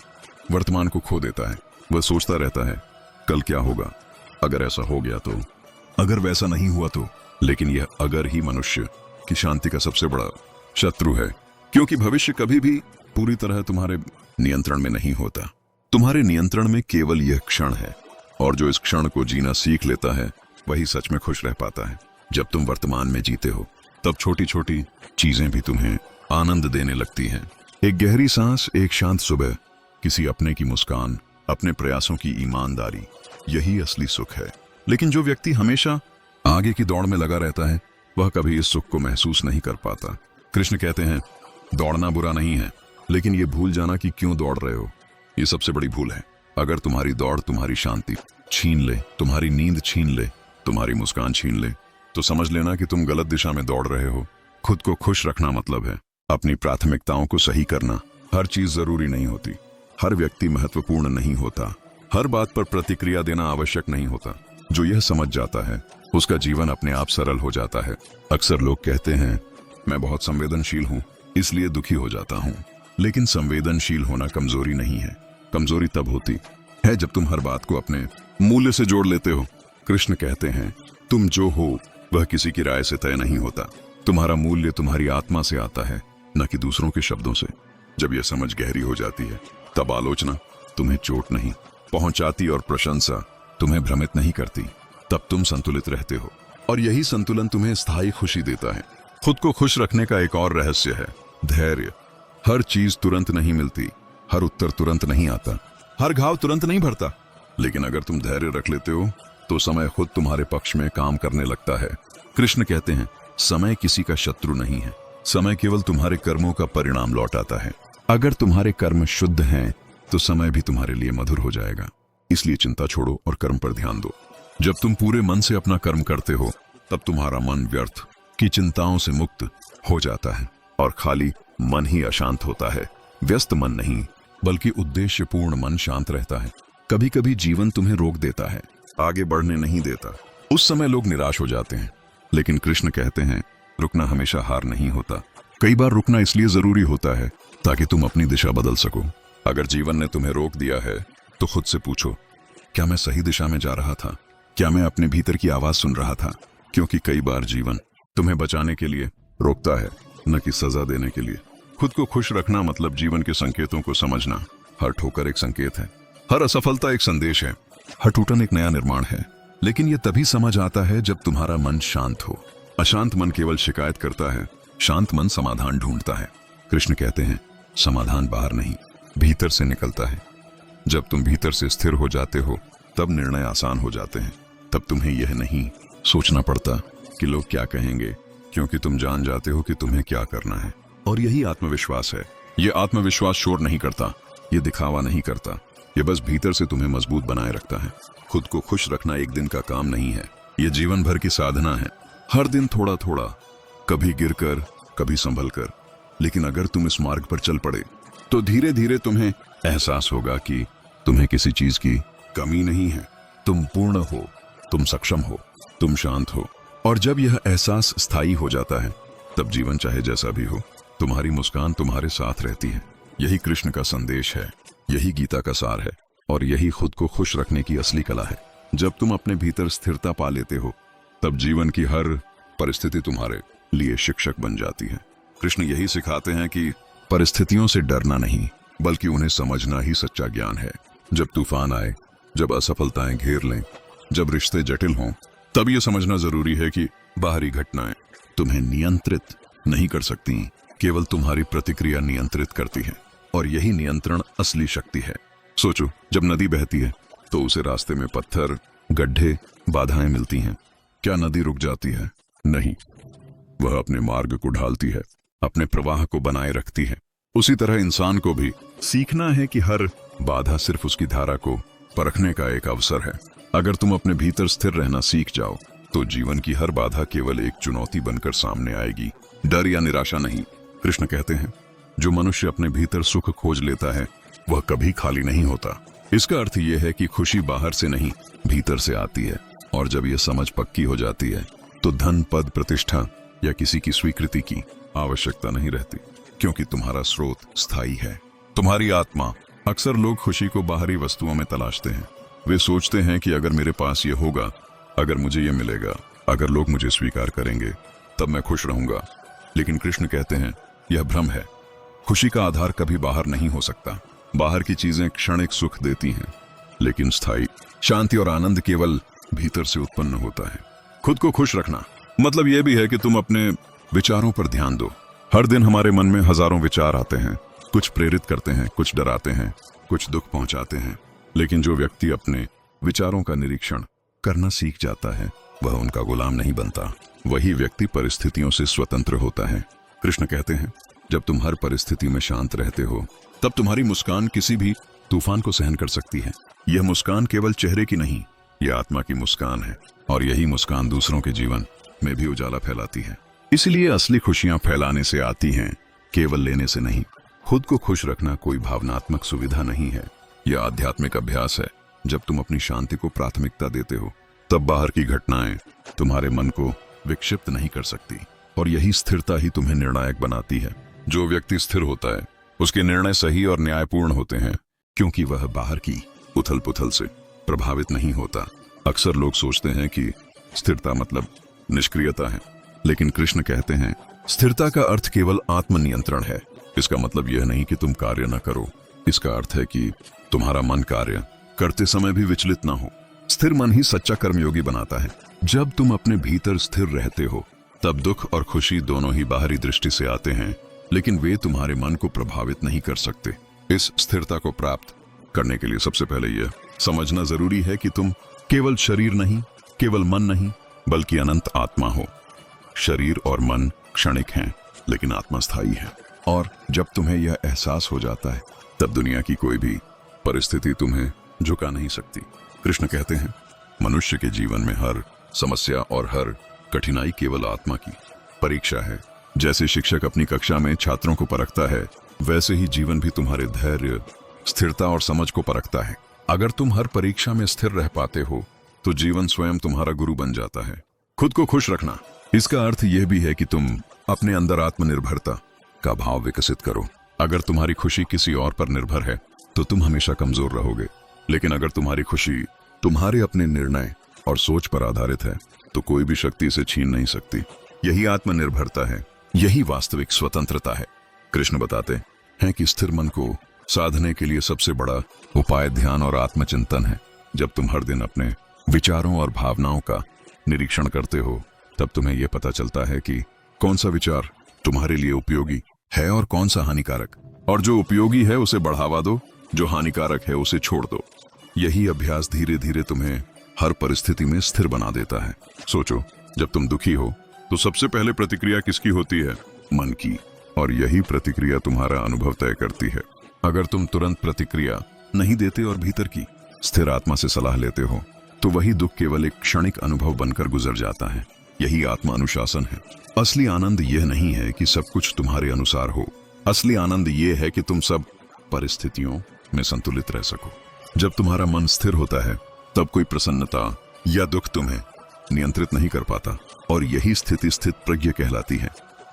वर्तमान को खो देता है। वह सोचता रहता है, कल क्या होगा, अगर ऐसा हो गया तो, अगर वैसा नहीं हुआ तो। लेकिन यह अगर ही मनुष्य की शांति का सबसे बड़ा शत्रु है, क्योंकि भविष्य कभी भी पूरी तरह तुम्हारे नियंत्रण में नहीं होता। तुम्हारे नियंत्रण में केवल यह क्षण है, और जो इस क्षण को जीना सीख लेता है वही सच में खुश रह पाता है। जब तुम वर्तमान में जीते हो तब छोटी छोटी चीजें भी तुम्हें आनंद देने लगती हैं। एक गहरी सांस, एक शांत सुबह, किसी अपने की मुस्कान, अपने प्रयासों की ईमानदारी, यही असली सुख है। लेकिन जो व्यक्ति हमेशा आगे की दौड़ में लगा रहता है वह कभी इस सुख को महसूस नहीं कर पाता। कृष्ण कहते हैं, दौड़ना बुरा नहीं है, लेकिन ये भूल जाना कि क्यों दौड़ रहे हो, ये सबसे बड़ी भूल है। अगर तुम्हारी दौड़ तुम्हारी शांति छीन ले, तुम्हारी नींद छीन ले, तुम्हारी मुस्कान छीन ले, तो समझ लेना कि तुम गलत दिशा में दौड़ रहे हो। खुद को खुश रखना मतलब है अपनी प्राथमिकताओं को सही करना। हर चीज जरूरी नहीं होती, हर व्यक्ति महत्वपूर्ण नहीं होता, हर बात पर प्रतिक्रिया देना आवश्यक नहीं होता। जो यह समझ जाता है उसका जीवन अपने आप सरल हो जाता है। अक्सर लोग कहते हैं, मैं बहुत संवेदनशील हूँ इसलिए दुखी हो जाता हूँ, लेकिन संवेदनशील होना कमजोरी नहीं है। कमजोरी तब होती है जब तुम हर बात को अपने मूल्य से जोड़ लेते हो। कृष्ण कहते हैं, तुम जो हो वह किसी की राय से तय नहीं होता। तुम्हारा मूल्य तुम्हारी आत्मा से आता है, न कि दूसरों के शब्दों से। जब यह समझ गहरी हो जाती है तब आलोचना तुम्हें चोट नहीं पहुंचाती और प्रशंसा तुम्हें भ्रमित नहीं करती। तब तुम संतुलित रहते हो, और यही संतुलन तुम्हें स्थायी खुशी देता है। खुद को खुश रखने का एक और रहस्य है धैर्य। हर चीज तुरंत नहीं मिलती, हर उत्तर तुरंत नहीं आता, हर घाव तुरंत नहीं भरता, लेकिन अगर तुम धैर्य रख लेते हो तो समय खुद तुम्हारे पक्ष में काम करने लगता है। कृष्ण कहते हैं, समय किसी का शत्रु नहीं है, समय केवल तुम्हारे कर्मों का परिणाम लौटाता है। अगर तुम्हारे कर्म शुद्ध हैं तो समय भी तुम्हारे लिए मधुर हो जाएगा। इसलिए चिंता छोड़ो और कर्म पर ध्यान दो। जब तुम पूरे मन से अपना कर्म करते हो तब तुम्हारा मन व्यर्थ की चिंताओं से मुक्त हो जाता है, और खाली मन ही अशांत होता है। व्यस्त मन नहीं, बल्कि उद्देश्यपूर्ण मन शांत रहता है। कभी कभी जीवन तुम्हें रोक देता है, आगे बढ़ने नहीं देता। उस समय लोग निराश हो जाते हैं, लेकिन कृष्ण कहते हैं, रुकना हमेशा हार नहीं होता। कई बार रुकना इसलिए जरूरी होता है ताकि तुम अपनी दिशा बदल सको। अगर जीवन ने तुम्हें रोक दिया है तो खुद से पूछो, क्या मैं सही दिशा में जा रहा था? क्या मैं अपने भीतर की आवाज सुन रहा था? क्योंकि कई बार जीवन तुम्हें बचाने के लिए रोकता है, न कि सजा देने के लिए। खुद को खुश रखना मतलब जीवन के संकेतों को समझना। हर ठोकर एक संकेत है, हर असफलता एक संदेश है, हर टूटन एक नया निर्माण है। लेकिन यह तभी समझ आता है जब तुम्हारा मन शांत हो। अशांत मन केवल शिकायत करता है, शांत मन समाधान ढूंढता है। कृष्ण कहते हैं, समाधान बाहर नहीं, भीतर से निकलता है। जब तुम भीतर से स्थिर हो जाते हो तब निर्णय आसान हो जाते हैं। तब तुम्हें यह नहीं सोचना पड़ता कि लोग क्या कहेंगे, क्योंकि तुम जान जाते हो कि तुम्हें क्या करना है। और यही आत्मविश्वास है। यह आत्मविश्वास शोर नहीं करता, यह दिखावा नहीं करता, यह बस भीतर से तुम्हें मजबूत बनाए रखता है। खुद को खुश रखना एक दिन का काम नहीं है, यह जीवन भर की साधना है। हर दिन थोड़ा थोड़ा, कभी गिरकर, कभी संभल कर। लेकिन अगर तुम इस मार्ग पर चल पड़े तो धीरे धीरे तुम्हें एहसास होगा कि तुम्हें किसी चीज की कमी नहीं है। तुम पूर्ण हो, तुम सक्षम हो, तुम शांत हो। और जब यह एहसास स्थायी हो जाता है तब जीवन चाहे जैसा भी हो, तुम्हारी मुस्कान तुम्हारे साथ रहती है। यही कृष्ण का संदेश है, यही गीता का सार है, और यही खुद को खुश रखने की असली कला है। जब तुम अपने भीतर स्थिरता पा लेते हो तब जीवन की हर परिस्थिति तुम्हारे लिए शिक्षक बन जाती है। कृष्ण यही सिखाते हैं कि परिस्थितियों से डरना नहीं, बल्कि उन्हें समझना ही सच्चा ज्ञान है। जब तूफान आए, जब असफलताएं घेर लें, जब रिश्ते जटिल हों, तब यह समझना जरूरी है कि बाहरी घटनाएं तुम्हें नियंत्रित नहीं कर सकती, केवल तुम्हारी प्रतिक्रिया नियंत्रित करती है, और यही नियंत्रण असली शक्ति है। सोचो, जब नदी बहती है तो उसे रास्ते में पत्थर, गड्ढे, बाधाएं मिलती हैं। क्या नदी रुक जाती है? नहीं, वह अपने मार्ग को ढालती है, अपने प्रवाह को बनाए रखती है। उसी तरह इंसान को भी सीखना है कि हर बाधा सिर्फ उसकी धारा को परखने का एक अवसर है। अगर तुम अपने भीतर स्थिर रहना सीख जाओ तो जीवन की हर बाधा केवल एक चुनौती बनकर सामने आएगी, डर या निराशा नहीं। कृष्ण कहते हैं, जो मनुष्य अपने भीतर सुख खोज लेता है वह कभी खाली नहीं होता। इसका अर्थ यह है कि खुशी बाहर से नहीं, भीतर से आती है, और जब यह समझ पक्की हो जाती है तो धन, पद, प्रतिष्ठा या किसी की स्वीकृति की आवश्यकता नहीं रहती, क्योंकि तुम्हारा स्रोत स्थायी है, तुम्हारी आत्मा। अक्सर लोग खुशी को बाहरी वस्तुओं में तलाशते हैं। वे सोचते हैं कि अगर मेरे पास ये होगा, अगर मुझे ये मिलेगा, अगर लोग मुझे स्वीकार करेंगे, तब मैं खुश रहूंगा। लेकिन कृष्ण कहते हैं, यह भ्रम है। खुशी का आधार कभी बाहर नहीं हो सकता। बाहर की चीजें क्षणिक सुख देती हैं, लेकिन स्थायी शांति और आनंद केवल भीतर से उत्पन्न होता है। खुद को खुश रखना मतलब यह भी है कि तुम अपने विचारों पर ध्यान दो। हर दिन हमारे मन में हजारों विचार आते हैं, कुछ प्रेरित करते हैं, कुछ डराते हैं, कुछ दुख पहुंचाते हैं। लेकिन जो व्यक्ति अपने विचारों का निरीक्षण करना सीख जाता है वह उनका गुलाम नहीं बनता, वही व्यक्ति परिस्थितियों से स्वतंत्र होता है। कृष्ण कहते हैं, जब तुम हर परिस्थिति में शांत रहते हो तब तुम्हारी मुस्कान किसी भी तूफान को सहन कर सकती है। यह मुस्कान केवल चेहरे की नहीं, यह आत्मा की मुस्कान है, और यही मुस्कान दूसरों के जीवन में भी उजाला फैलाती है। इसलिए असली खुशियां फैलाने से आती हैं, केवल लेने से नहीं। खुद को खुश रखना कोई भावनात्मक सुविधा नहीं है, यह आध्यात्मिक अभ्यास है। जब तुम अपनी शांति को प्राथमिकता देते हो तब बाहर की घटनाएं तुम्हारे मन को विक्षिप्त नहीं कर सकती, और यही स्थिरता ही तुम्हें निर्णायक बनाती है। जो व्यक्ति स्थिर होता है उसके निर्णय सही और न्यायपूर्ण होते हैं, क्योंकि वह बाहर की उथल पुथल से प्रभावित नहीं होता। अक्सर लोग सोचते हैं कि स्थिरता मतलब निष्क्रियता है, लेकिन कृष्ण कहते हैं, स्थिरता का अर्थ केवल आत्मनियंत्रण है। इसका मतलब यह नहीं कि तुम कार्य न करो, इसका अर्थ है कि तुम्हारा मन कार्य करते समय भी विचलित ना हो। स्थिर मन ही सच्चा कर्मयोगी बनाता है। जब तुम अपने भीतर स्थिर रहते हो तब दुख और खुशी दोनों ही बाहरी दृष्टि से आते हैं, लेकिन वे तुम्हारे मन को प्रभावित नहीं कर सकते। इस स्थिरता को प्राप्त करने के लिए सबसे पहले यह समझना जरूरी है कि तुम केवल शरीर नहीं, केवल मन नहीं, बल्कि अनंत आत्मा हो। शरीर और मन क्षणिक हैं, लेकिन आत्मा स्थायी है। और जब तुम्हें यह एहसास हो जाता है तब दुनिया की कोई भी परिस्थिति तुम्हें झुका नहीं सकती। कृष्ण कहते हैं, मनुष्य के जीवन में हर समस्या और हर कठिनाई केवल आत्मा की परीक्षा है। जैसे शिक्षक अपनी कक्षा में छात्रों को परखता है, वैसे ही जीवन भी तुम्हारे धैर्य, स्थिरता और समझ को परखता है। अगर तुम हर परीक्षा में स्थिर रह पाते हो तो जीवन स्वयं तुम्हारा गुरु बन जाता है। खुद को खुश रखना, इसका अर्थ यह भी है कि तुम अपने अंदर आत्मनिर्भरता का भाव विकसित करो। अगर तुम्हारी खुशी किसी और पर निर्भर है तो तुम हमेशा कमजोर रहोगे, लेकिन अगर तुम्हारी खुशी तुम्हारे अपने निर्णय और सोच पर आधारित है तो कोई भी शक्ति इसे छीन नहीं सकती। यही आत्मनिर्भरता है, यही वास्तविक स्वतंत्रता है। कृष्ण बताते हैं कि स्थिर मन को साधने के लिए सबसे बड़ा उपाय ध्यान और आत्मचिंतन है। जब तुम हर दिन अपने विचारों और भावनाओं का निरीक्षण करते हो तब तुम्हें यह पता चलता है कि कौन सा विचार तुम्हारे लिए उपयोगी है और कौन सा हानिकारक। और जो उपयोगी है उसे बढ़ावा दो, जो हानिकारक है उसे छोड़ दो। यही अभ्यास धीरे धीरे तुम्हें हर परिस्थिति में स्थिर बना देता है। सोचो, जब तुम दुखी हो तो सबसे पहले प्रतिक्रिया किसकी होती है? मन की। और यही प्रतिक्रिया तुम्हारा अनुभव तय करती है। अगर तुम तुरंत प्रतिक्रिया नहीं देते और भीतर की स्थिर आत्मा से सलाह लेते हो तो वही दुख केवल एक क्षणिक अनुभव बनकर गुजर जाता है। यही आत्मा अनुशासन है। असली आनंद यह नहीं है कि सब कुछ तुम्हारे अनुसार हो, असली आनंद यह है कि तुम सब परिस्थितियों में संतुलित रह सको। जब तुम्हारा मन स्थिर होता है तब कोई प्रसन्नता या दुख तुम्हें नियंत्रित नहीं कर पाता, और यही स्थिति स्थित प्रज्ञ कहलाती है।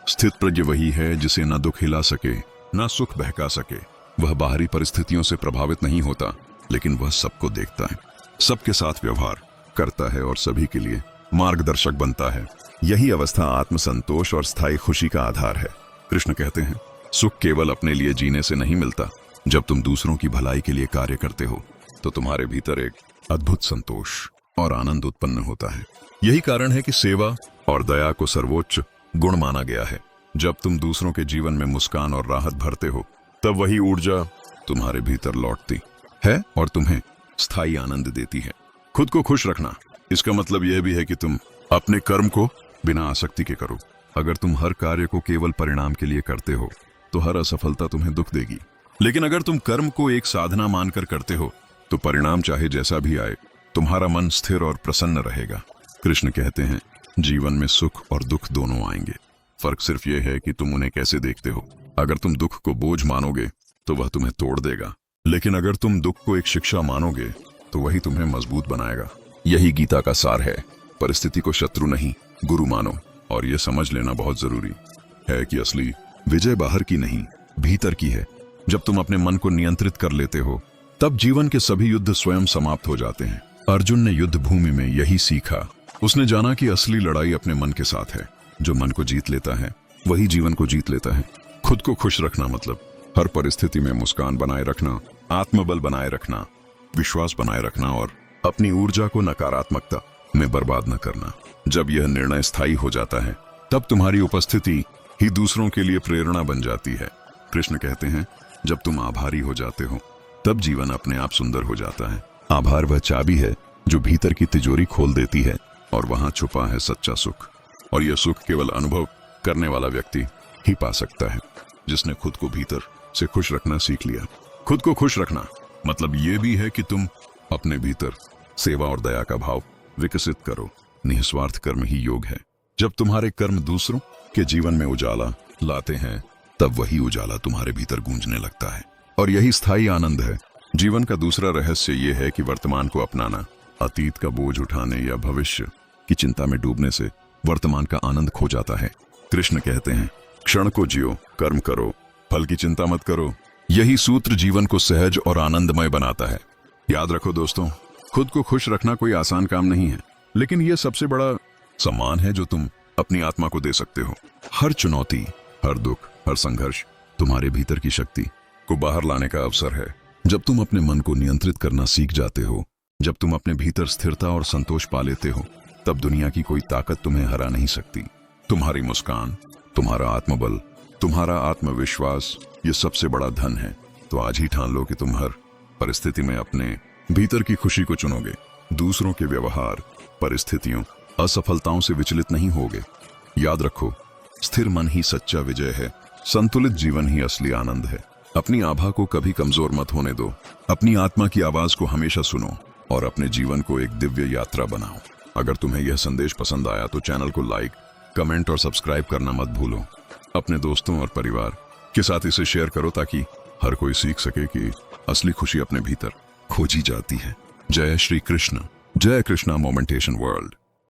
स्थित प्रज्ञ वही है जिसे न दुख हिला सके न सुख बहका सके। वह बाहरी परिस्थितियों से प्रभावित नहीं होता, लेकिन वह सबको देखता है, सबके साथ व्यवहार करता है और सभी के लिए मार्गदर्शक बनता है। यही अवस्था आत्मसंतोष और स्थायी खुशी का आधार है। कृष्ण कहते हैं, सुख केवल अपने लिए जीने से नहीं मिलता। जब तुम दूसरों की भलाई के लिए कार्य करते हो तो तुम्हारे भीतर एक अद्भुत संतोष और आनंद उत्पन्न होता है। यही कारण है कि सेवा और दया को सर्वोच्च गुण माना गया है। जब तुम दूसरों के जीवन में मुस्कान और राहत भरते हो, तब वही ऊर्जा तुम्हारे भीतर लौटती है और तुम्हें स्थायी आनंद देती है। खुद को खुश रखना, इसका मतलब यह भी है कि तुम अपने कर्म को बिना आसक्ति के करो। अगर तुम हर कार्य को केवल परिणाम के लिए करते हो, तो हर असफलता तुम्हें दुख देगी। लेकिन अगर तुम कर्म को एक साधना मानकर करते हो, तो परिणाम चाहे जैसा भी आए, तुम्हारा मन स्थिर और प्रसन्न रहेगा। कृष्ण कहते हैं, जीवन में सुख और दुख दोनों आएंगे, फर्क सिर्फ यह है कि तुम उन्हें कैसे देखते हो। अगर तुम दुख को बोझ मानोगे तो वह तुम्हें तोड़ देगा, लेकिन अगर तुम दुख को एक शिक्षा मानोगे तो वही तुम्हें मजबूत बनाएगा। यही गीता का सार है। परिस्थिति को शत्रु नहीं, गुरु मानो। और यह समझ लेना बहुत जरूरी है कि असली विजय बाहर की नहीं, भीतर की है। जब तुम अपने मन को नियंत्रित कर लेते हो, तब जीवन के सभी युद्ध स्वयं समाप्त हो जाते हैं। अर्जुन ने युद्ध भूमि में यही सीखा। उसने जाना कि असली लड़ाई अपने मन के साथ है। जो मन को जीत लेता है, वही जीवन को जीत लेता है। खुद को खुश रखना मतलब हर परिस्थिति में मुस्कान बनाए रखना, आत्मबल बनाए रखना, विश्वास बनाए रखना और अपनी ऊर्जा को नकारात्मकता में बर्बाद न करना। जब यह निर्णय स्थायी हो जाता है, तब तुम्हारी उपस्थिति ही दूसरों के लिए प्रेरणा बन जाती है। कृष्ण कहते हैं, जब तुम आभारी हो जाते हो, तब जीवन अपने आप सुंदर हो जाता है। आभार वह चाबी है जो भीतर की तिजोरी खोल देती है, और वहां छुपा है सच्चा सुख। और यह सुख केवल अनुभव करने वाला व्यक्ति ही पा सकता है, जिसने खुद को भीतर से खुश रखना सीख लिया। खुद को खुश रखना मतलब यह भी है कि तुम अपने भीतर सेवा और दया का भाव विकसित करो। निस्वार्थ कर्म ही योग है। जब तुम्हारे कर्म दूसरों के जीवन में उजाला लाते हैं, तब वही उजाला तुम्हारे भीतर गूंजने लगता है, और यही स्थायी आनंद है। जीवन का दूसरा रहस्य यह है कि वर्तमान को अपनाना। अतीत का बोझ उठाने या भविष्य की चिंता में डूबने से वर्तमान का आनंद खो जाता है। कृष्ण कहते हैं, क्षण को जियो, कर्म करो, फल की चिंता मत करो। यही सूत्र जीवन को सहज और आनंदमय बनाता है। याद रखो दोस्तों, खुद को खुश रखना कोई आसान काम नहीं है, लेकिन यह सबसे बड़ा सम्मान है जो तुम अपनी आत्मा को दे सकते हो। हर चुनौती, हर दुख, हर संघर्ष तुम्हारे भीतर की शक्ति को बाहर लाने का अवसर है। जब तुम अपने मन को नियंत्रित करना सीख जाते हो, जब तुम अपने भीतर स्थिरता और संतोष पा लेते हो, तब दुनिया की कोई ताकत तुम्हें हरा नहीं सकती। तुम्हारी मुस्कान, तुम्हारा आत्मबल, तुम्हारा आत्मविश्वास, ये सबसे बड़ा धन है। तो आज ही ठान लो कि तुम हर परिस्थिति में अपने भीतर की खुशी को चुनोगे। दूसरों के व्यवहार, परिस्थितियों, असफलताओं से विचलित नहीं होगे। याद रखो, स्थिर मन ही सच्चा विजय है। संतुलित जीवन ही असली आनंद है। अपनी आभा को कभी कमजोर मत होने दो। अपनी आत्मा की आवाज को हमेशा सुनो और अपने जीवन को एक दिव्य यात्रा बनाओ। अगर तुम्हें यह संदेश पसंद आया तो चैनल को लाइक, कमेंट और सब्सक्राइब करना मत भूलो। अपने दोस्तों और परिवार के साथ इसे शेयर करो ताकि हर कोई सीख सके कि असली खुशी अपने भीतर खोजी जाती है। जय श्री कृष्ण, जय कृष्णा मोमेंटेशन वर्ल्ड।